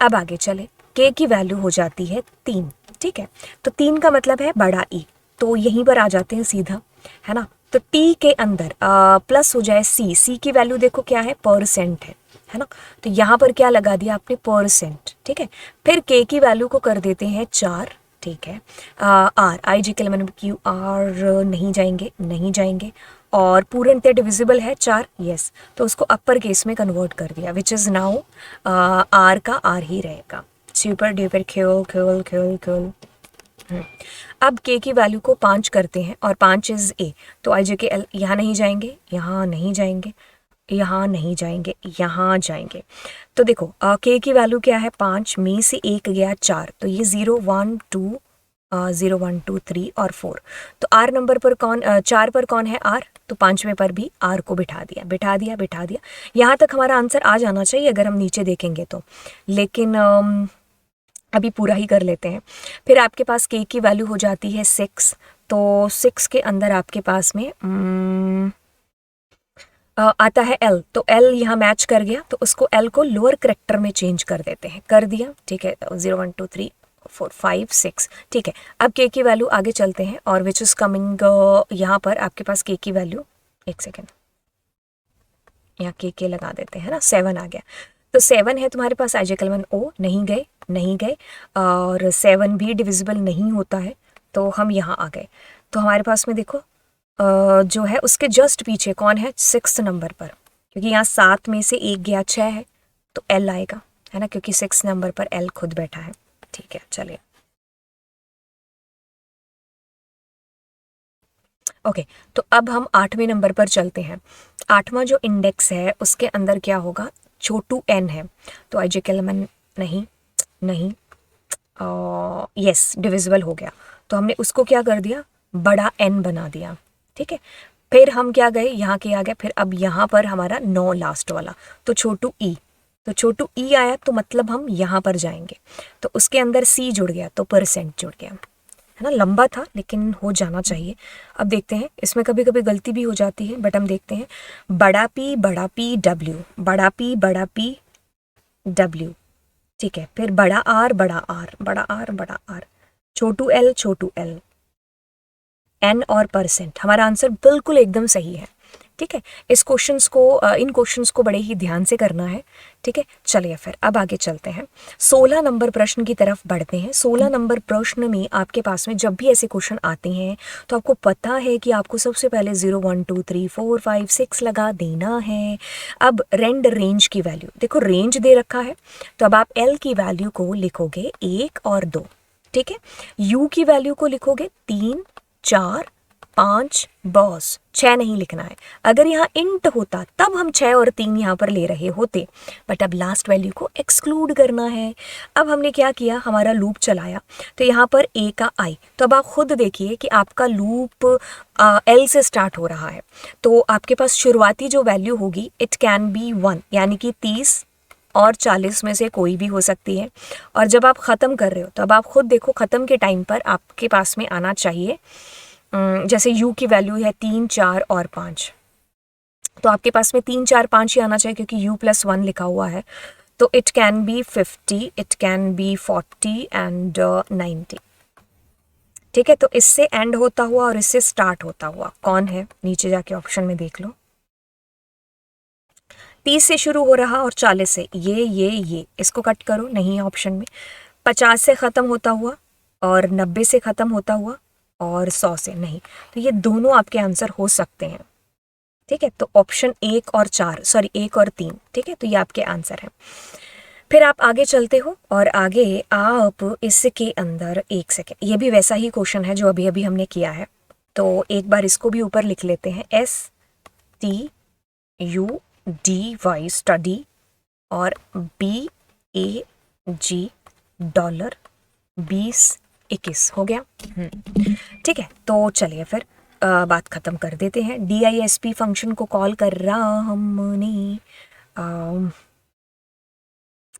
अब आगे चले, के की वैल्यू हो जाती है 3, ठीक है, तो 3 का मतलब है बड़ा ई, तो यहीं पर आ जाते हैं सीधा, है ना, तो टी के अंदर प्लस हो जाए सी, सी की वैल्यू देखो क्या है, परसेंट है ना, तो यहाँ पर क्या लगा दिया आपने, परसेंट, ठीक है। फिर के की वैल्यू को कर देते हैं 4, ठीक है, आर, आई जी के एलिमेंट क्यू आर नहीं जाएंगे, नहीं जाएंगे, और पूर्णतः डिविजिबल है 4, यस, तो उसको अपर केस में कन्वर्ट कर दिया, विच इज़ नाउ आर का आर ही रहेगा। सुपर डुपर खेल खेल खेल खेल। अब के की वैल्यू को 5 करते हैं और 5 इज ए, तो आई जे के एल यहाँ नहीं जाएंगे, यहाँ नहीं जाएंगे, यहाँ नहीं जाएंगे, यहाँ जाएंगे। तो देखो के की वैल्यू क्या है, 5 में से एक गया 4, तो ये 0 1 2 0 1 2 3 और 4, तो आर नंबर पर कौन, 4 पर कौन है आर, तो 5वें पर भी आर को बिठा दिया, बिठा दिया, बिठा दिया। यहाँ तक हमारा आंसर आ जाना चाहिए अगर हम नीचे देखेंगे तो, लेकिन अभी पूरा ही कर लेते हैं। फिर आपके पास के की वैल्यू हो जाती है 6, तो 6 के अंदर आपके पास में आता है एल, तो एल यहाँ मैच कर गया, तो उसको एल को लोअर करेक्टर में चेंज कर देते हैं, कर दिया, ठीक है, 0 1 2 3 4 5 6, ठीक है। अब के की वैल्यू आगे चलते हैं, और विच इज कमिंग, यहाँ पर आपके पास के की वैल्यू, एक सेकेंड, यहाँ के लगा देते हैं ना, 7 आ गया, तो 7 है तुम्हारे पास, आई जे कलमन ओ, नहीं गए, नहीं गए, और 7 भी डिविजिबल नहीं होता है, तो हम यहाँ आ गए। तो हमारे पास में देखो जो है उसके जस्ट पीछे कौन है, 6 नंबर पर, क्योंकि यहाँ 7 में से एक गया 6 है, तो एल आएगा, है ना, क्योंकि 6 नंबर पर एल खुद बैठा है, ठीक है, चलिए। ओके, तो अब हम 8वें नंबर पर चलते हैं। 8वां जो इंडेक्स है उसके अंदर क्या होगा, छोटू एन है, तो आई जे के एलिमेंट नहीं, नहीं, यस, डिविजिबल हो गया, तो हमने उसको क्या कर दिया, बड़ा एन बना दिया, ठीक है। फिर हम क्या गए, यहाँ के आ गए, फिर अब यहाँ पर हमारा 9 लास्ट वाला, तो छोटू ई, तो छोटू ई आया, तो मतलब हम यहाँ पर जाएंगे, तो उसके अंदर सी जुड़ गया, तो परसेंट जुड़ गया, है ना, लंबा था लेकिन हो जाना चाहिए। अब देखते हैं, इसमें कभी कभी गलती भी हो जाती है, बट हम देखते हैं, बड़ा पी डब्ल्यू, बड़ा पी डब्ल्यू, ठीक है, फिर बड़ा आर बड़ा आर बड़ा आर बड़ा आर, छोटू एल एन और परसेंट, हमारा आंसर बिल्कुल एकदम सही है, ठीक है। इस क्वेश्चंस को इन क्वेश्चंस को बड़े ही ध्यान से करना है, ठीक है। चलिए फिर अब आगे चलते हैं, 16 नंबर प्रश्न की तरफ बढ़ते हैं। 16 नंबर प्रश्न में आपके पास में जब भी ऐसे क्वेश्चन आते हैं तो आपको पता है कि आपको सबसे पहले 0 1 2 3 4 5 6 लगा देना है। अब रेंज की वैल्यू देखो, रेंज दे रखा है, तो अब आप एल की वैल्यू को लिखोगे 1 और 2, ठीक है। यू की वैल्यू को लिखोगे 3 4 5, बॉस 6 नहीं लिखना है, अगर यहाँ इंट होता तब हम 6 और 3 यहाँ पर ले रहे होते, बट अब लास्ट वैल्यू को एक्सक्लूड करना है। अब हमने क्या किया, हमारा लूप चलाया, तो यहाँ पर ए का आई, तो अब आप खुद देखिए कि आपका लूप एल से स्टार्ट हो रहा है, तो आपके पास शुरुआती जो वैल्यू होगी इट कैन बी 1, यानी कि 30 और 40 में से कोई भी हो सकती है, और जब आप ख़त्म कर रहे हो तो अब आप खुद देखो, ख़त्म के टाइम पर आपके पास में आना चाहिए, जैसे u की वैल्यू है 3 4 और 5, तो आपके पास में 3 4 5 ही आना चाहिए, क्योंकि u + 1 लिखा हुआ है, तो it can be 50, it can be 40 and 90, ठीक है। तो इससे एंड होता हुआ और इससे स्टार्ट होता हुआ कौन है, नीचे जाके ऑप्शन में देख लो, 30 से शुरू हो रहा और 40 से, ये इसको कट करो, नहीं है ऑप्शन में। 50 से ख़त्म होता हुआ और 90 से ख़त्म होता हुआ और 100 से नहीं, तो ये दोनों आपके आंसर हो सकते हैं, ठीक है। तो ऑप्शन 1 और 4, सॉरी 1 और 3, ठीक है, तो ये आपके आंसर हैं। फिर आप आगे चलते हो और आगे आप इसके अंदर, एक सेकेंड, ये भी वैसा ही क्वेश्चन है जो अभी अभी हमने किया है, तो एक बार इसको भी ऊपर लिख लेते हैं, STUDY स्टडी और BAG डॉलर 20 21 हो गया, ठीक है। तो चलिए फिर बात ख़त्म कर देते हैं। DISP फंक्शन को कॉल कर रहा हमने,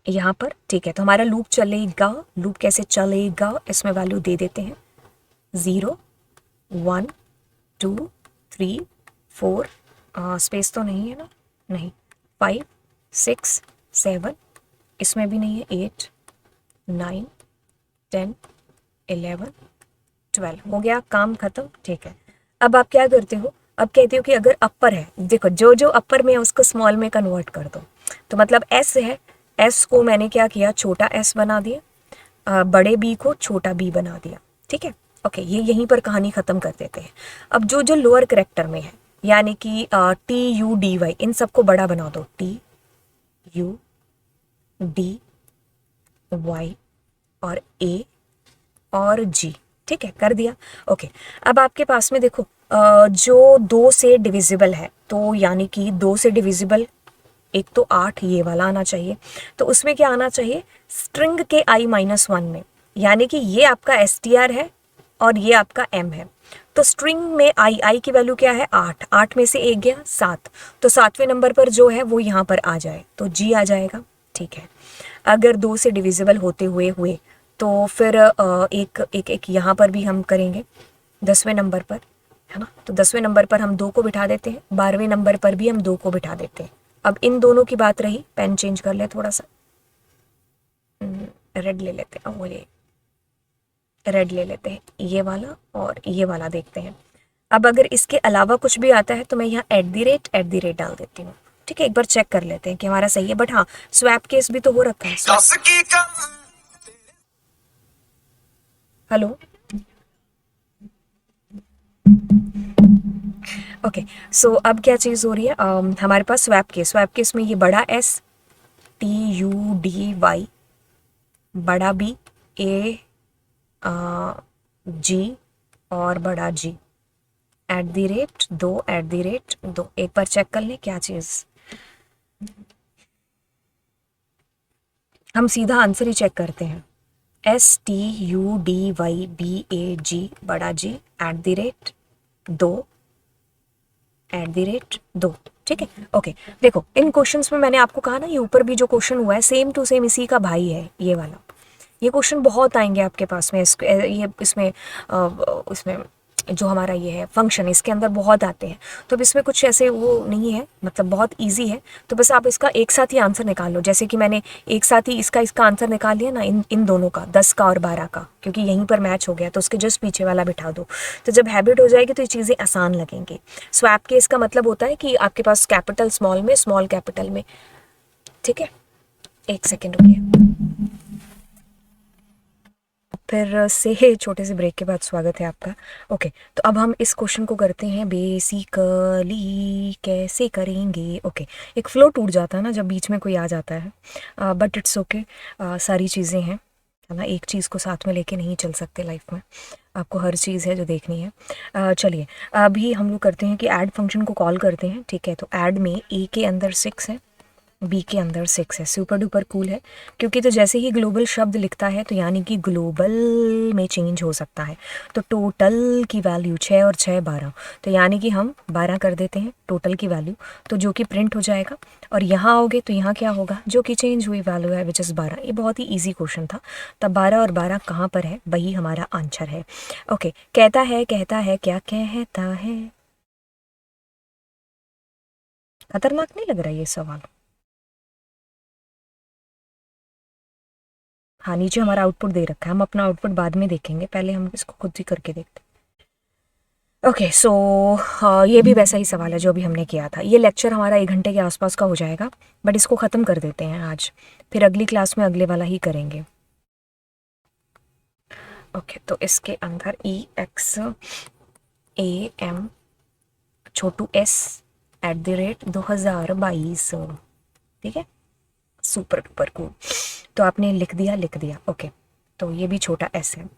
यहाँ पर, ठीक है। तो हमारा लूप चलेगा, लूप कैसे चलेगा, इसमें वैल्यू दे देते हैं 0 1 2 3 4, स्पेस तो नहीं है ना, नहीं, 5 6 7, इसमें भी नहीं है, 8 9 10 11 12, हो गया काम खत्म, ठीक है। अब आप क्या करते हो, अब कहते हो कि अगर अपर है, देखो जो जो अपर में है उसको स्मॉल में कन्वर्ट कर दो। तो मतलब एस है, एस को मैंने क्या किया, छोटा एस बना दिया, बड़े बी को छोटा बी बना दिया, ठीक है। ओके, ये यहीं पर कहानी ख़त्म कर देते हैं। अब जो जो लोअर करेक्टर में है, यानी कि टी यू डी वाई, इन सबको बड़ा बना दो, टी यू डी वाई और ए और जी, ठीक है, कर दिया। ओके, अब आपके पास में देखो जो 2 से डिविजिबल है, तो यानी कि 2 से डिविजिबल, एक तो 8 ये वाला आना चाहिए, तो उसमें क्या आना चाहिए, स्ट्रिंग के i-1 में, यानी कि ये आपका str है और ये आपका m है। तो स्ट्रिंग में आई की वैल्यू क्या है, 8, 8 में से एक गया 7, तो 7वें नंबर पर जो है वो यहाँ पर आ जाए तो g आ जाएगा, ठीक है। अगर 2 से डिविजिबल होते हुए तो फिर एक यहाँ पर भी हम करेंगे 10वें नंबर पर, है ना। तो 10वें नंबर पर हम 2 को बिठा देते हैं, 12वें नंबर पर भी हम 2 को बिठा देते हैं। अब इन दोनों की बात रही, पेन चेंज कर ले थोड़ा सा, रेड ले लेते हैं, वो ये रेड ले लेते हैं, ये वाला और ये वाला देखते हैं। अब अगर इसके अलावा कुछ भी आता है तो मैं यहाँ एट दी रेट डाल देती हूँ, ठीक है। एक बार चेक कर लेते हैं कि हमारा सही है, बट हाँ स्वैप केस भी तो हो रखा है। हेलो, ओके, सो अब क्या चीज़ हो रही है, हमारे पास स्वैप केस में ये बड़ा S T U D Y, बड़ा बी ए जी और बड़ा जी, @2 एक बार चेक कर लें क्या चीज़, हम सीधा आंसर ही चेक करते हैं, STUDYBAG बड़ा जी @2 @2, ठीक है। ओके, देखो इन क्वेश्चंस में मैंने आपको कहा ना, ये ऊपर भी जो क्वेश्चन हुआ है सेम टू सेम इसी का भाई है ये वाला। ये क्वेश्चन बहुत आएंगे आपके पास में, ये इसमें जो हमारा ये है फंक्शन, इसके अंदर बहुत आते हैं। तो अब इसमें कुछ ऐसे वो नहीं है, मतलब बहुत इजी है। तो बस आप इसका एक साथ ही आंसर निकाल लो, जैसे कि मैंने एक साथ ही इसका आंसर निकाल लिया ना, इन दोनों का, 10 का और 12 का, क्योंकि यहीं पर मैच हो गया तो उसके जस्ट पीछे वाला बिठा दो। तो जब हैबिट हो जाएगी तो ये चीज़ें आसान लगेंगी। स्वैप के इसका मतलब होता है कि आपके पास कैपिटल स्मॉल में, स्मॉल कैपिटल में, ठीक है। एक सेकेंड रुकिए, फिर से छोटे से ब्रेक के बाद स्वागत है आपका। ओके, तो अब हम इस क्वेश्चन को करते हैं बेसिकली, कैसे करेंगे। ओके, एक फ्लो टूट जाता है ना जब बीच में कोई आ जाता है, बट इट्स ओके, सारी चीज़ें हैं, है ना, एक चीज़ को साथ में लेके नहीं चल सकते लाइफ में, आपको हर चीज़ है जो देखनी है। चलिए अभी हम लोग करते हैं कि ऐड फंक्शन को कॉल करते हैं, ठीक है। तो ऐड में ए के अंदर 6 है, बी के अंदर 6 है, सुपर डुपर कूल है, क्योंकि तो जैसे ही ग्लोबल शब्द लिखता है तो यानी कि ग्लोबल में चेंज हो सकता है। तो टोटल की वैल्यू 6 और 6 12, तो यानी कि हम 12 कर देते हैं टोटल की वैल्यू, तो जो कि प्रिंट हो जाएगा। और यहाँ आओगे तो यहाँ क्या होगा, जो कि चेंज हुई वैल्यू है विच इज़ 12। ये बहुत ही ईजी क्वेश्चन था। तब 12 और 12 कहाँ पर है, वही हमारा आंसर है। ओके, कहता है क्या कहता है, खतरनाक नहीं लग रहा ये सवाल। हाँ, नीचे हमारा आउटपुट दे रखा है, हम अपना आउटपुट बाद में देखेंगे, पहले हम इसको खुद ही करके देखते हैं। ओके, सो ये भी वैसा ही सवाल है जो अभी हमने किया था। ये लेक्चर हमारा 1 घंटे के आसपास का हो जाएगा, बट इसको ख़त्म कर देते हैं आज, फिर अगली क्लास में अगले वाला ही करेंगे। ओके, तो इसके अंदर EXAM छोटू S @2022, ठीक है, सुपर डुपर कूल। तो आपने लिख दिया। ओके, तो ये भी छोटा s है,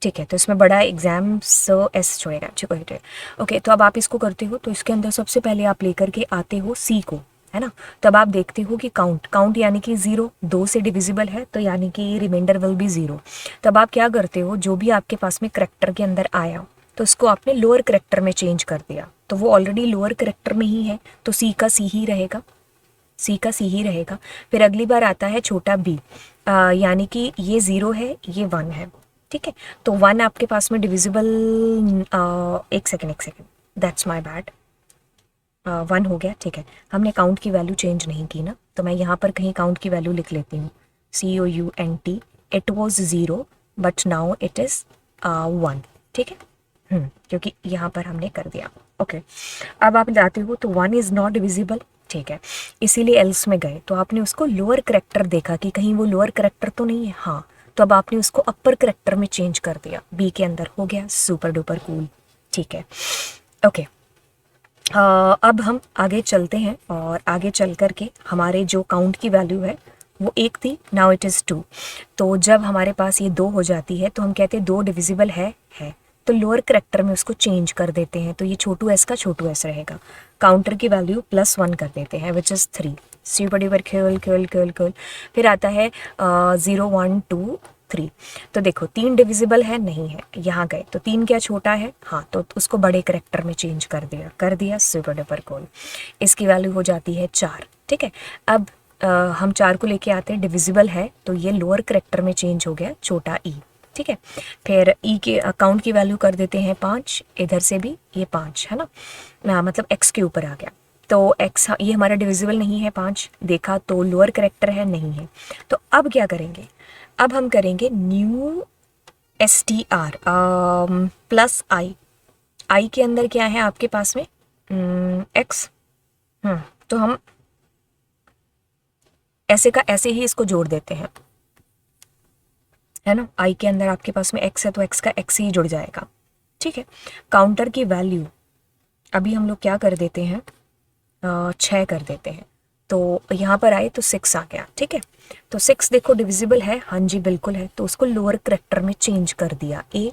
ठीक है। तो इसमें बड़ा एग्जाम s छोड़ेगा, ठीक है। ओके, तो अब आप इसको करते हो तो इसके अंदर सबसे पहले आप लेकर के आते हो c को, है ना। तब आप देखते हो कि काउंट यानी कि 0, 2 से डिविजिबल है तो यानी कि रिमाइंडर विल बी 0। तब आप क्या करते हो, जो भी आपके पास में करेक्टर के अंदर आया तो उसको आपने लोअर करेक्टर में चेंज कर दिया, तो वो ऑलरेडी लोअर करेक्टर में ही है तो c का c ही रहेगा, सी का सी ही रहेगा। फिर अगली बार आता है छोटा बी, यानी कि ये 0 है, ये 1 है, ठीक है। तो 1 आपके पास में डिविजिबल, एक सेकेंड, दैट्स माई बैड, 1 हो गया, ठीक है। हमने काउंट की वैल्यू चेंज नहीं की ना, तो मैं यहाँ पर कहीं काउंट की वैल्यू लिख लेती हूँ, COUNT, it was 0 but now it is 1, ठीक है। क्योंकि यहाँ पर हमने कर दिया, ओके। अब आप जाते हो तो 1 इज़ नॉट डिविजिबल, ठीक है, इसीलिए एल्स में गए तो आपने उसको लोअर करेक्टर देखा कि कहीं वो लोअर करेक्टर तो नहीं है, हाँ, तो अब आपने उसको अपर करेक्टर में चेंज कर दिया, बी के अंदर हो गया, सुपर डुपर कूल, ठीक है, ओके। अब हम आगे चलते हैं और आगे चल कर के हमारे जो काउंट की वैल्यू है वो 1 थी, नाउ इट इज़ 2। तो जब हमारे पास ये 2 हो जाती है तो हम कहते हैं 2 डिविजिबल है, तो लोअर करेक्टर में उसको चेंज कर देते हैं, तो ये छोटू एस का छोटू एस रहेगा। काउंटर की वैल्यू +1 कर देते हैं विच इज़ 3, सी बड़ी बार खेल। फिर आता है 0 1 2 3। तो देखो 3 डिविजिबल है, नहीं है, यहाँ गए तो 3 क्या छोटा है, हाँ, तो उसको बड़े करेक्टर में चेंज कर दिया सुपर डुपर कूल। इसकी वैल्यू हो जाती है 4, ठीक है। अब हम 4 को लेके आते हैं, डिविजिबल है तो ये लोअर करेक्टर में चेंज हो गया, छोटा ई, ठीक है। फिर ई के अकाउंट की वैल्यू कर देते हैं 5, इधर से भी ये 5 है ना, मतलब एक्स के ऊपर आ गया, तो एक्स ये हमारा डिविजिबल नहीं है, 5 देखा तो लोअर करेक्टर है, नहीं है। तो अब क्या करेंगे, अब हम करेंगे न्यू STR प्लस आई के अंदर क्या है आपके पास में, एक्स, तो हम ऐसे का ऐसे ही इसको जोड़ देते हैं, है ना। आई के अंदर आपके पास में एक्स है तो एक्स का एक्स ही जुड़ जाएगा, ठीक है। काउंटर की वैल्यू अभी हम लोग क्या कर देते हैं, 6 कर देते हैं, तो यहाँ पर आए तो 6 आ गया, ठीक है। तो 6 देखो डिविजिबल है, हाँ जी बिल्कुल है, तो उसको लोअर करेक्टर में चेंज कर दिया ए,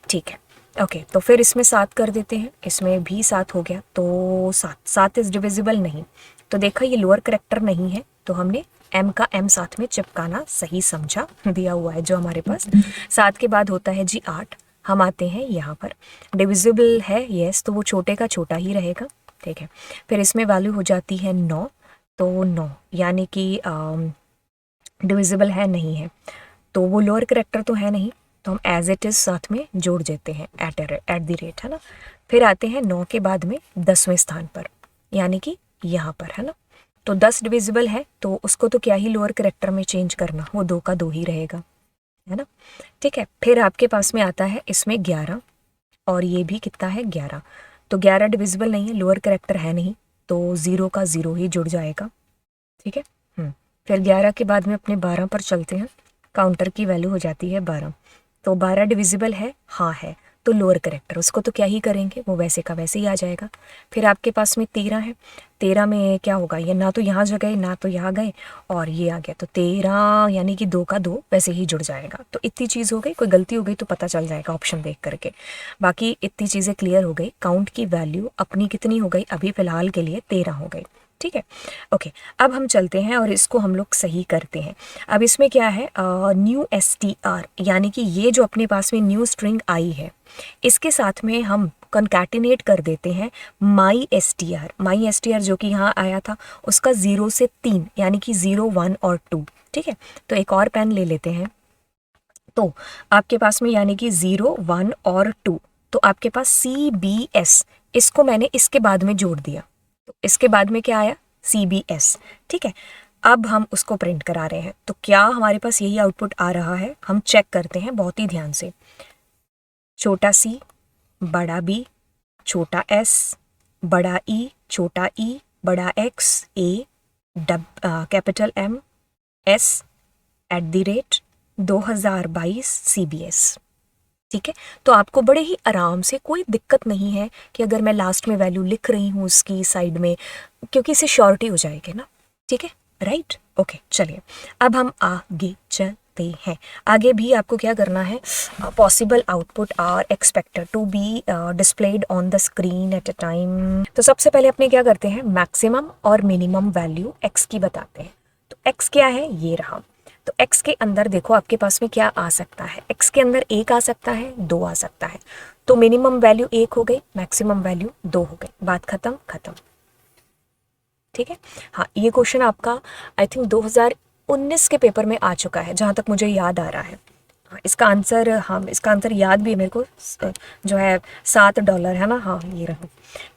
ठीक है, ओके। तो फिर इसमें 7 कर देते हैं, इसमें भी 7 हो गया, तो 7 इज डिविजिबल नहीं, तो देखा ये लोअर करेक्टर नहीं है, तो हमने एम का एम साथ में चिपकाना सही समझा, दिया हुआ है जो हमारे पास। 7 के बाद होता है जी 8, हम आते हैं यहाँ पर, डिविजिबल है यस, तो वो छोटे का छोटा ही रहेगा, ठीक है। फिर इसमें वैल्यू हो जाती है 9, तो 9 यानी कि डिविजिबल है, नहीं है, तो वो लोअर करेक्टर तो है नहीं, तो हम एज इट इज़ साथ में जोड़ देते हैं एट द रेट, है ना। फिर आते हैं 9 के बाद में 10वें स्थान पर, यानी कि यहाँ पर, है ना। तो 10 डिविजिबल है तो उसको तो क्या ही लोअर करेक्टर में चेंज करना, वो 2 का 2 ही रहेगा, है ना, ठीक है। फिर आपके पास में आता है इसमें 11, और ये भी कितना है 11, तो 11 डिविजिबल नहीं है, लोअर करेक्टर है नहीं, तो 0 का 0 ही जुड़ जाएगा, ठीक है। फिर 11 के बाद में अपने 12 पर चलते हैं, काउंटर की वैल्यू हो जाती है 12, तो 12 डिविजिबल है, हाँ है, तो लोअर करेक्टर उसको तो क्या ही करेंगे, वो वैसे का वैसे ही आ जाएगा। फिर आपके पास में 13 है, 13 में क्या होगा, ये ना तो यहाँ जगह ना तो यहाँ गए, और ये आ गया, तो 13 यानी कि 2 का 2 वैसे ही जुड़ जाएगा। तो इतनी चीज़ हो गई, कोई गलती हो गई तो पता चल जाएगा ऑप्शन देख करके, बाकी इतनी चीज़ें क्लियर हो गई। काउंट की वैल्यू अपनी कितनी हो गई, अभी फ़िलहाल के लिए 13 हो गई, ठीक है, ओके। अब हम चलते हैं और इसको हम लोग सही करते हैं। अब इसमें क्या है, न्यू STR, यानी कि ये जो अपने पास में न्यू स्ट्रिंग आई है, इसके साथ में हम कंकैटिनेट कर देते हैं माई एस टी आर जो कि यहाँ आया था, उसका 0 से 3 यानी कि 0 1 और 2, ठीक है। तो एक और पेन ले लेते हैं, तो आपके पास में यानी कि 0 1 और 2, तो आपके पास CBS, इसको मैंने इसके बाद में जोड़ दिया, तो इसके बाद में क्या आया CBS, ठीक है। अब हम उसको प्रिंट करा रहे हैं, तो क्या हमारे पास यही आउटपुट आ रहा है, हम चेक करते हैं बहुत ही ध्यान से। छोटा c, बड़ा B, छोटा s, बड़ा E, छोटा e, बड़ा x, a, capital M, s, @2022 CBS, ठीक है। तो आपको बड़े ही आराम से, कोई दिक्कत नहीं है कि अगर मैं लास्ट में वैल्यू लिख रही हूँ उसकी साइड में, क्योंकि इससे श्योरिटी हो जाएगी ना, ठीक है, राइट, ओके। चलिए अब हम आगे चलते हैं। आगे भी आपको क्या करना है, possible output are expected to be displayed on the screen at a time. तो सबसे पहले अपने क्या करते हैं, मैक्सिमम और मिनिमम वैल्यू x की बताते हैं। तो x क्या है, ये रहा, तो x के अंदर देखो आपके पास में क्या आ सकता है, x के अंदर 1 आ सकता है, 2 आ सकता है, तो मिनिमम वैल्यू 1 हो गई, मैक्सिमम वैल्यू 2 हो गई, बात खत्म, ठीक है। हाँ, ये क्वेश्चन आपका आई थिंक 2019 के पेपर में आ चुका है, जहाँ तक मुझे याद आ रहा है। हाँ, इसका आंसर, हाँ इसका आंसर याद भी है मेरे को, जो है $7 है ना, हाँ ये रहा।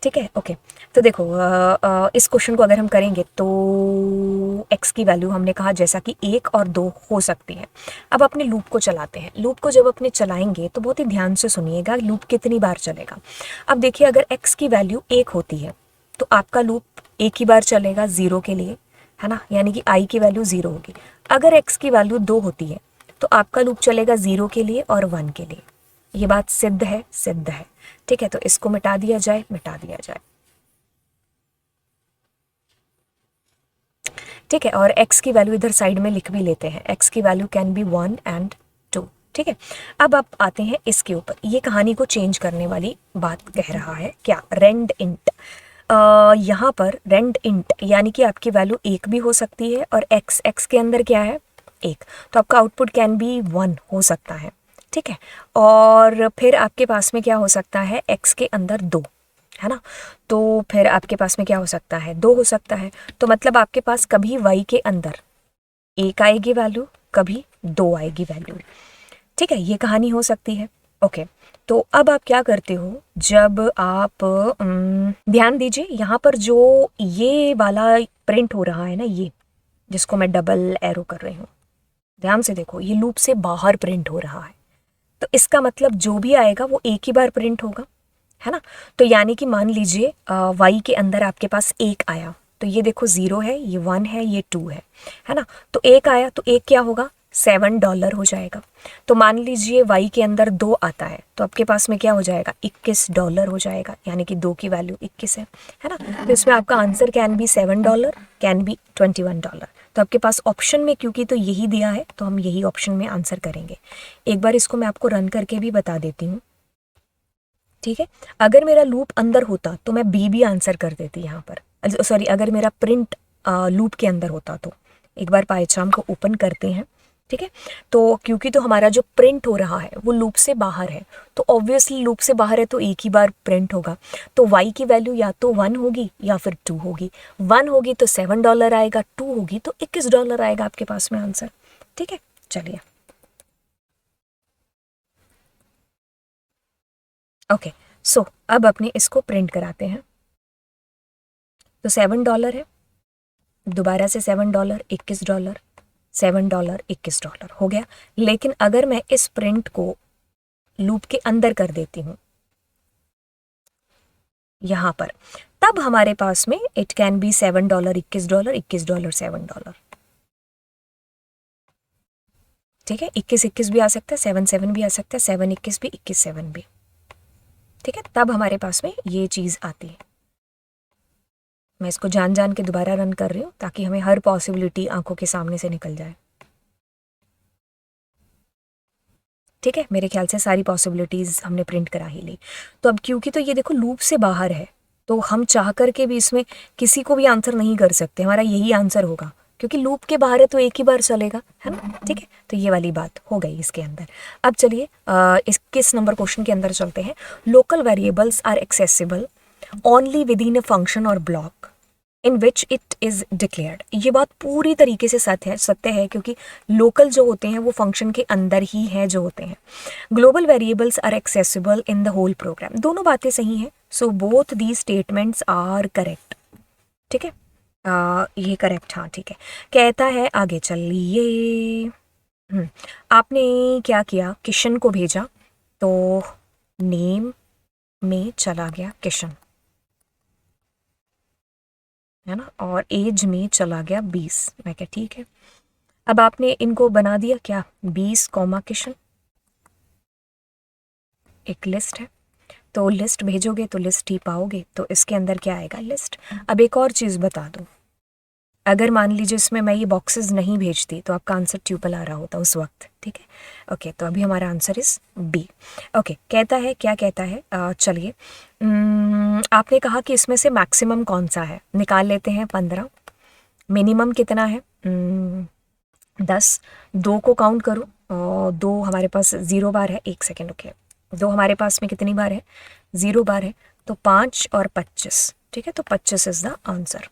ठीक है, ओके। तो देखो इस क्वेश्चन को अगर हम करेंगे तो x की वैल्यू हमने कहा जैसा कि 1 और 2 हो सकती है। अब अपने लूप को चलाते हैं। लूप को जब अपने चलाएंगे तो बहुत ही ध्यान से सुनिएगा, लूप कितनी बार चलेगा। अब देखिए, अगर x की वैल्यू 1 होती है तो आपका लूप एक ही बार चलेगा 0 के लिए, है ना, यानी कि i की वैल्यू 0 होगी। अगर x की वैल्यू 2 होती है तो आपका लूप चलेगा 0 के लिए और 1 के लिए। ये बात सिद्ध है, सिद्ध है। ठीक है, तो इसको मिटा दिया जाए, मिटा दिया जाए। ठीक है, और x की वैल्यू इधर साइड में लिख भी लेते हैं। x की वैल्यू कैन बी 1 एंड 2। ठीक है, अब आप आते हैं इसके ऊपर। ये कहानी को चेंज करने वाली बात कह रहा है क्या, रेंड इंट। यहाँ पर रेंड इंट यानी कि आपकी वैल्यू 1 भी हो सकती है और x के अंदर क्या है 1, तो आपका आउटपुट कैन बी 1 हो सकता है। ठीक है, और फिर आपके पास में क्या हो सकता है, x के अंदर 2, है ना, तो फिर आपके पास में क्या हो सकता है, 2 हो सकता है। तो मतलब आपके पास कभी y के अंदर 1 आएगी वैल्यू, कभी 2 आएगी वैल्यू। ठीक है, ये कहानी हो सकती है। ओके, तो अब आप क्या करते हो, जब आप ध्यान दीजिए यहाँ पर जो ये वाला प्रिंट हो रहा है ना, ये जिसको मैं डबल एरो कर रही हूँ, ध्यान से देखो, ये लूप से बाहर प्रिंट हो रहा है। तो इसका मतलब जो भी आएगा वो एक ही बार प्रिंट होगा, है ना। तो यानी कि मान लीजिए y के अंदर आपके पास 1 आया, तो ये देखो 0 है, ये 1 है, ये 2 है ना। तो 1 आया तो 1 क्या होगा, $7 हो जाएगा। तो मान लीजिए y के अंदर 2 आता है तो आपके पास में क्या हो जाएगा, $21 हो जाएगा, यानी कि 2 की वैल्यू 21 है ना। तो इसमें आपका answer can be $7, can be $21। तो आपके पास ऑप्शन में क्योंकि तो यही दिया है तो हम यही ऑप्शन में आंसर करेंगे। एक बार इसको मैं आपको रन करके भी बता देती हूँ। ठीक है, अगर मेरा लूप अंदर होता तो मैं बी भी आंसर कर देती यहाँ पर, सॉरी, अगर मेरा प्रिंट लूप के अंदर होता तो। एक बार पाइचार्म को ओपन करते हैं। ठीक है, तो क्योंकि तो हमारा जो प्रिंट हो रहा है वो लूप से बाहर है, तो ऑब्वियसली लूप से बाहर है तो एक ही बार प्रिंट होगा। तो y की वैल्यू या तो 1 होगी या फिर 2 होगी। 1 होगी तो $7 आएगा, 2 होगी तो $21 आएगा आपके पास में आंसर। ठीक है, चलिए ओके। सो अब अपने इसको प्रिंट कराते हैं। तो $7 है, दोबारा से $7, $21, $7, $21 हो गया। लेकिन अगर मैं इस प्रिंट को लूप के अंदर कर देती हूँ यहाँ पर, तब हमारे पास में इट कैन बी $7, $21, $21, $7। ठीक है, 21 भी आ सकता है, 7 भी आ सकता है, 7 21 भी, 21 7 भी। ठीक है, तब हमारे पास में ये चीज़ आती है। मैं इसको जान जान के दोबारा रन कर रही हूँ ताकि हमें हर पॉसिबिलिटी आंखों के सामने से निकल जाए। ठीक है, मेरे ख्याल से सारी पॉसिबिलिटीज़ हमने प्रिंट करा ही ली। तो अब क्योंकि तो ये देखो लूप से बाहर है, तो हम चाह करके भी इसमें किसी को भी आंसर नहीं कर सकते, हमारा यही आंसर होगा, क्योंकि लूप के बाहर है तो एक ही बार चलेगा, है ना। ठीक है, तो ये वाली बात हो गई इसके अंदर। अब चलिए इस किस नंबर क्वेश्चन के अंदर चलते हैं। Local variables are accessible only within a function और block in which it is declared. ये बात पूरी तरीके से सत्य है क्योंकि लोकल जो होते हैं वो फंक्शन के अंदर ही है जो होते हैं। Global variables are accessible in the whole program, दोनों बातें सही हैं। So both the statements are correct. ठीक है, ये करेक्ट, हाँ ठीक है। कहता है आगे चलिए, आपने क्या किया, किशन को भेजा, तो नेम में चला गया किशन, है ना, और एज में चला गया 20। मैं क्या ठीक है। अब आपने इनको बना दिया क्या, 20 कॉमा किशन, एक लिस्ट है, तो लिस्ट भेजोगे तो लिस्ट ही पाओगे, तो इसके अंदर क्या आएगा, लिस्ट। अब एक और चीज़ बता दूँ, अगर मान लीजिए इसमें मैं ये बॉक्सेस नहीं भेजती तो आपका आंसर ट्यूपल आ रहा होता उस वक्त। ठीक है, ओके, तो अभी हमारा आंसर इज बी। ओके, कहता है, क्या कहता है, चलिए आपने कहा कि इसमें से मैक्सिमम कौन सा है, निकाल लेते हैं। 15, मिनिमम कितना है, 10। 2 को काउंट करो, और 2 हमारे पास 0 बार है, 1 सेकेंड, ओके, 2 हमारे पास में कितनी बार है, 0 बार है, तो 5 और 25। ठीक है, तो 25 इज द आंसर।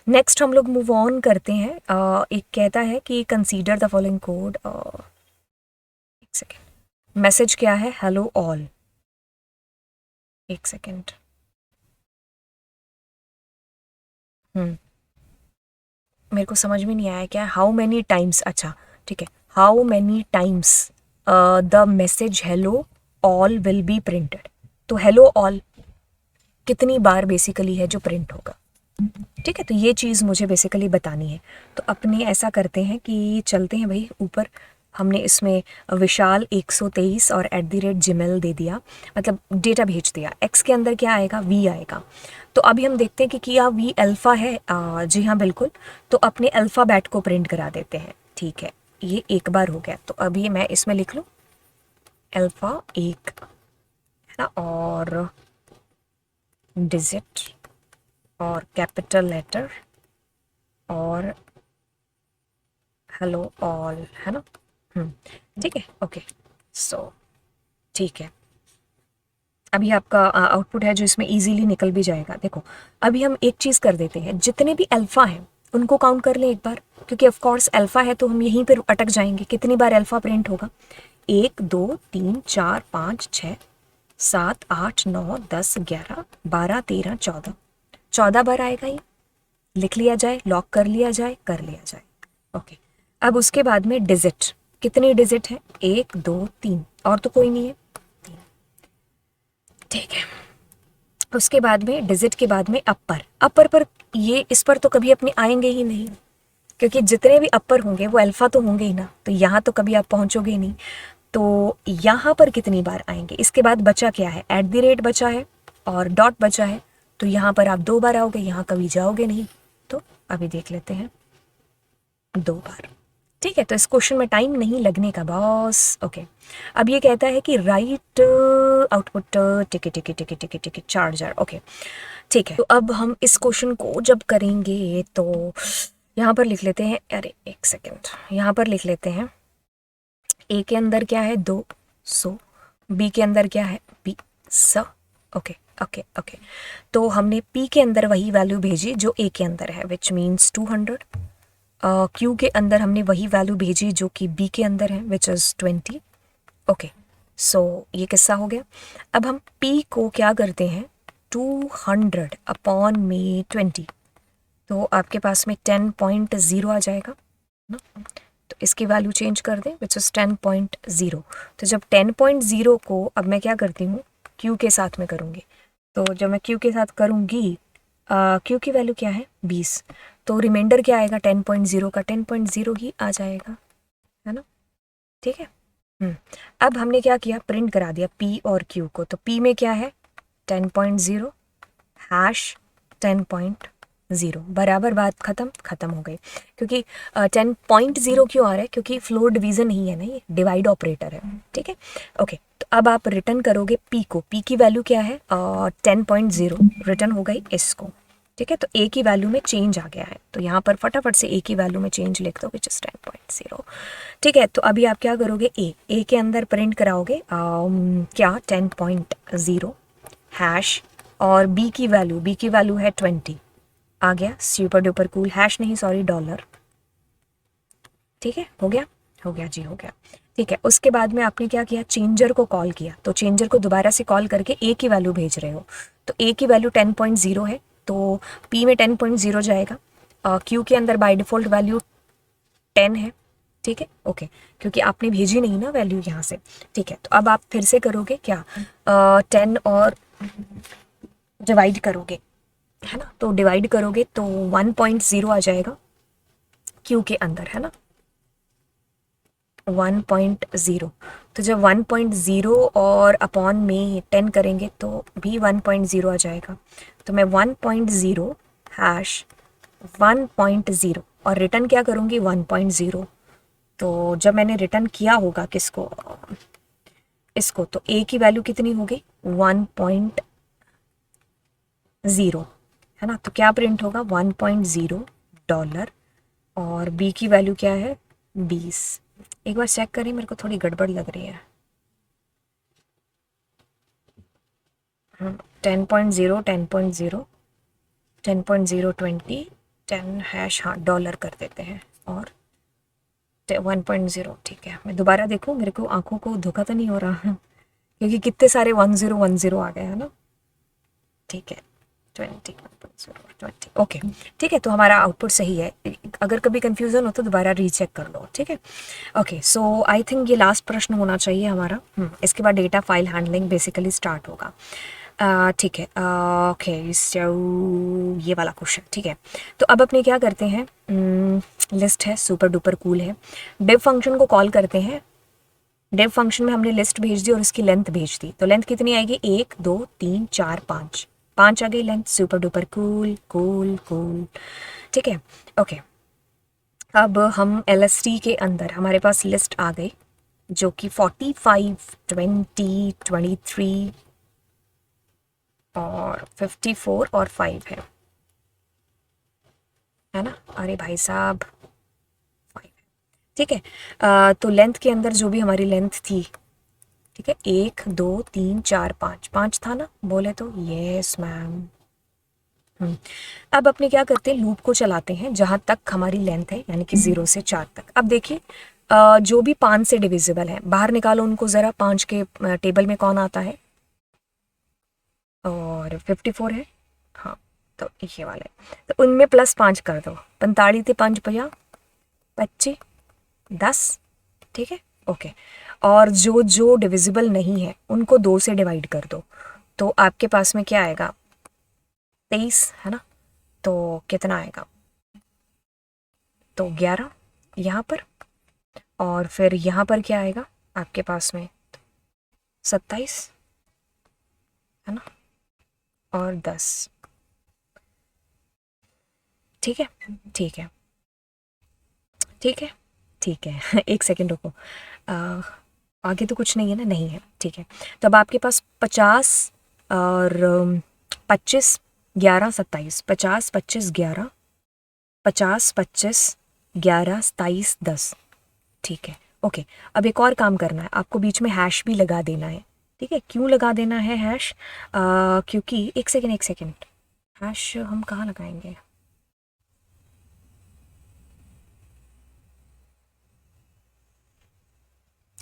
नेक्स्ट हम लोग मूव ऑन करते हैं। एक कहता है कि कंसीडर द फॉलोइंग कोड। एक सेकेंड, मैसेज क्या है? Hello all. एक सेकेंड। मेरे को समझ में नहीं आया क्या, हाउ मैनी टाइम्स। अच्छा ठीक है, how many times the message hello all will be printed. तो हेलो ऑल कितनी बार बेसिकली है जो प्रिंट होगा। ठीक है, तो ये चीज़ मुझे बेसिकली बतानी है। तो अपने ऐसा करते हैं कि चलते हैं भाई ऊपर। हमने इसमें विशाल 123 और @gmail दे दिया, मतलब डेटा भेज दिया। एक्स के अंदर क्या आएगा? वी आएगा। तो अभी हम देखते हैं कि क्या वी अल्फ़ा है। जी हाँ बिल्कुल। तो अपने अल्फ़ाबेट को प्रिंट करा देते हैं। ठीक है, ये एक बार हो गया। तो अभी मैं इसमें लिख लूँ अल्फ़ा एक, है ना, और डिजिट और कैपिटल लेटर और हेलो ऑल, है ना। ठीक है, ओके। सो ठीक है, अभी आपका आउटपुट है जो इसमें इजीली निकल भी जाएगा। देखो अभी हम एक चीज़ कर देते हैं, जितने भी अल्फ़ा हैं उनको काउंट कर लें एक बार, क्योंकि ऑफ कोर्स अल्फ़ा है तो हम यहीं पर अटक जाएंगे। कितनी बार अल्फ़ा प्रिंट होगा? 1 2 3 4 5 6 7 8 9 10 11 12 13 14, 14 बार आएगा ये। लिख लिया जाए, लॉक कर लिया जाए, कर लिया जाए। ओके, अब उसके बाद में डिजिट। कितनी डिजिट है? 1 2 3, और तो कोई नहीं है। ठीक है, उसके बाद में डिजिट के बाद में अपर। अपर पर ये, इस पर तो कभी अपने आएंगे ही नहीं, क्योंकि जितने भी अपर होंगे वो अल्फ़ा तो होंगे ही ना, तो यहाँ तो कभी आप पहुँचोगे ही नहीं। तो यहाँ पर कितनी बार आएंगे? इसके बाद बचा क्या है? बचा है और डॉट बचा है। तो यहाँ पर आप 2 बार आओगे, यहाँ कभी जाओगे नहीं। तो अभी देख लेते हैं, 2 बार। ठीक है, तो इस क्वेश्चन में टाइम नहीं लगने का बॉस। ओके, अब ये कहता है कि right output ticket ticket ticket ticket ticket charger. Okay ठीक है, तो अब हम इस क्वेश्चन को जब करेंगे तो यहाँ पर लिख लेते हैं, अरे एक सेकेंड, यहाँ पर लिख लेते हैं ए के अंदर क्या है? 200। बी के अंदर क्या है? 20। ओके ओके ओके, तो हमने पी के अंदर वही वैल्यू भेजी जो ए के अंदर है, विच मीन्स 200। क्यू के अंदर हमने वही वैल्यू भेजी जो कि बी के अंदर है, विच इज़ 20। ओके, सो ये किस्सा हो गया। अब हम पी को क्या करते हैं? 200 अपॉन में 20, तो आपके पास में 10.0 आ जाएगा ना। तो इसकी वैल्यू चेंज कर दें, विच इज़ 10.0। तो जब 10.0 को अब मैं क्या करती हूँ, क्यू के साथ में करूँगी। तो जब मैं क्यू के साथ करूँगी, क्यू की वैल्यू क्या है? 20। तो रिमाइंडर क्या आएगा 10.0 का? 10.0 ही आ जाएगा, है ना। ठीक है। अब हमने क्या किया? प्रिंट करा दिया पी और क्यू को। तो पी में क्या है? 10.0 हैश 10.0, बराबर, बात खत्म हो गई। क्योंकि 10.0 क्यों आ रहा है? क्योंकि फ्लोर डिवीजन नहीं है ना, ये डिवाइड ऑपरेटर है। ठीक है, ओके। तो अब आप रिटर्न करोगे पी को। पी की वैल्यू क्या है? 10.0 रिटर्न हो गई इसको। ठीक है, तो ए की वैल्यू में चेंज आ गया है, तो यहाँ पर फटाफट से ए की वैल्यू में चेंज लिख दो, विच इज़ 10.0। ठीक है, तो अभी आप क्या करोगे? ए के अंदर प्रिंट कराओगे क्या? 10.0 हैश, और बी की वैल्यू है 20। आ गया, सुपर डुपर कूल। हैश नहीं, सॉरी, डॉलर। ठीक है, हो गया, हो गया जी, हो गया। ठीक है, उसके बाद में आपने क्या किया? चेंजर को कॉल किया। तो चेंजर को दोबारा से कॉल करके ए की वैल्यू भेज रहे हो। तो ए की वैल्यू 10.0 है, तो पी में 10.0 जाएगा। क्यू के अंदर बाय डिफ़ॉल्ट वैल्यू 10 है। ठीक है, ओके, क्योंकि आपने भेजी नहीं ना वैल्यू यहाँ से। ठीक है, तो अब आप फिर से करोगे क्या? 10 और डिवाइड करोगे, है ना। तो डिवाइड करोगे तो 1.0 आ जाएगा क्यू के अंदर, है ना, 1.0। तो जब 1.0 और अपॉन में 10 करेंगे तो भी 1.0 आ जाएगा। तो मैं 1.0 हैश 1.0 और रिटर्न क्या करूँगी? 1.0। तो जब मैंने रिटर्न किया होगा किसको? इसको, तो ए की वैल्यू कितनी होगी? 1.0, है ना। तो क्या प्रिंट होगा? 1.0 डॉलर, और बी की वैल्यू क्या है? 20। एक बार चेक करें, मेरे को थोड़ी गड़बड़ लग रही है। 10.0 10.0, 10.020 10 हैश, हाँ डॉलर कर देते हैं, और 1.0, ठीक है। मैं दोबारा देखूँ, मेरे को आंखों को धोखा तो नहीं हो रहा क्योंकि कितने सारे 1010 आ गए हैं ना। ठीक है, 20, ओके ठीक है, तो हमारा आउटपुट सही है। अगर कभी कंफ्यूजन हो तो दोबारा रीचेक कर लो, ठीक है। ओके, सो आई थिंक ये लास्ट प्रश्न होना चाहिए हमारा। इसके बाद data file handling basically start होगा। ठीक है, ओके, सो ये वाला क्वेश्चन, ठीक है। तो अब अपने क्या करते हैं, लिस्ट है, सुपर डुपर कूल है। डिव फंक्शन को कॉल करते हैं। डिव फंक्शन में हमने लिस्ट भेज दी और उसकी लेंथ भेज दी, तो लेंथ कितनी आएगी, 1 2 3 4 5, 5 आ गई length. Super duper cool cool cool, ठीक है। ओके, अब हम LST के अंदर हमारे पास लिस्ट आ गई जो कि 45 20 23 और 54 और 5 है ना। अरे भाई साहब, 5, ठीक है। तो लेंथ के अंदर जो भी हमारी लेंथ थी, ठीक है, 1 2 3 4 5, 5 था ना, बोले तो यस मैम। अब अपने क्या करते हैं, लूप को चलाते हैं जहाँ तक हमारी लेंथ है, यानी कि 0 से 4 तक। अब देखिए, जो भी 5 से डिविजिबल है बाहर निकालो उनको ज़रा। 5 के टेबल में कौन आता है, और 54 है, हाँ, तो ये वाले, तो उनमें +5 कर दो। 45 थे 5 50 25 10, ठीक है, ओके। और जो जो डिविजिबल नहीं है उनको 2 से डिवाइड कर दो, तो आपके पास में क्या आएगा, 23, है ना। तो कितना आएगा, तो 11 यहाँ पर, और फिर यहाँ पर क्या आएगा आपके पास में, 27, है ना, और 10, ठीक है, ठीक है, ठीक है, ठीक है। एक सेकेंड रुको, आ, आगे तो कुछ नहीं है ना, नहीं है, ठीक है। तो अब आपके पास 50 और 25 11 27, 50 25 11, 50 25 11 27 10, ठीक है, ओके। अब एक और काम करना है, आपको बीच में हैश भी लगा देना है, ठीक है। क्यों लगा देना है हैश, क्योंकि एक सेकेंड, हैश हम कहाँ लगाएंगे,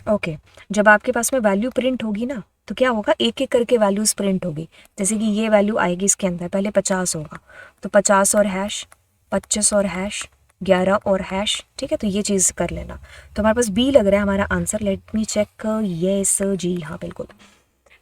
ओके। जब आपके पास में वैल्यू प्रिंट होगी ना, तो क्या होगा, एक एक करके वैल्यूज प्रिंट होगी। जैसे कि ये वैल्यू आएगी इसके अंदर, पहले 50 होगा, तो 50 और हैश, 25 और हैश, 11 और हैश, ठीक है। तो ये चीज़ कर लेना। तो हमारे पास बी लग रहा है हमारा answer. Let me check, yes जी हाँ बिल्कुल,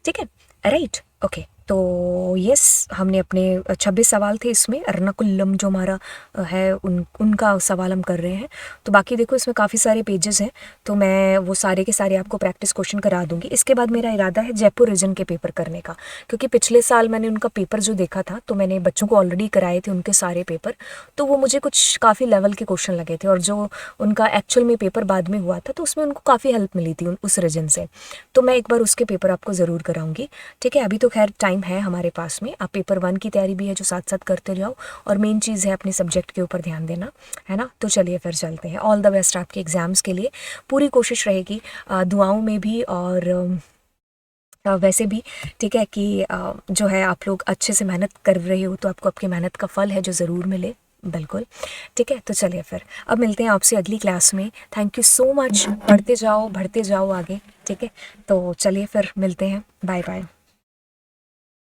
ठीक है, राइट, ओके। तो यस, हमने अपने 26 सवाल थे इसमें। अर्नाकुलम जो हमारा है उनका सवाल हम कर रहे हैं। तो बाकी देखो, इसमें काफ़ी सारे पेजेस हैं, तो मैं वो सारे के सारे आपको प्रैक्टिस क्वेश्चन करा दूंगी। इसके बाद मेरा इरादा है जयपुर रीजन के पेपर करने का, क्योंकि पिछले साल मैंने उनका पेपर जो देखा था, तो मैंने बच्चों को ऑलरेडी कराए थे उनके सारे पेपर, तो वो मुझे कुछ काफ़ी लेवल के क्वेश्चन लगे थे, और जो उनका एक्चुअल में पेपर बाद में हुआ था, तो उसमें उनको काफ़ी हेल्प मिली थी उस रीजन से। तो मैं एक बार उसके पेपर आपको ज़रूर कराऊंगी, ठीक है। अभी तो खैर टाइम है हमारे पास में। आप पेपर 1 की तैयारी भी है जो साथ साथ करते जाओ, और मेन चीज़ है अपने सब्जेक्ट के ऊपर ध्यान देना, है ना। तो चलिए फिर चलते हैं। ऑल द बेस्ट आपके एग्ज़ाम्स के लिए। पूरी कोशिश रहेगी दुआओं में भी और वैसे भी, ठीक है, कि जो है आप लोग अच्छे से मेहनत कर रहे हो, तो आपको आपकी मेहनत का फल है जो ज़रूर मिले, बिल्कुल, ठीक है। तो चलिए फिर अब मिलते हैं आपसे अगली क्लास में। Thank you so much. पढ़ते जाओ, बढ़ते जाओ आगे, ठीक है। तो चलिए फिर मिलते हैं, बाय बाय।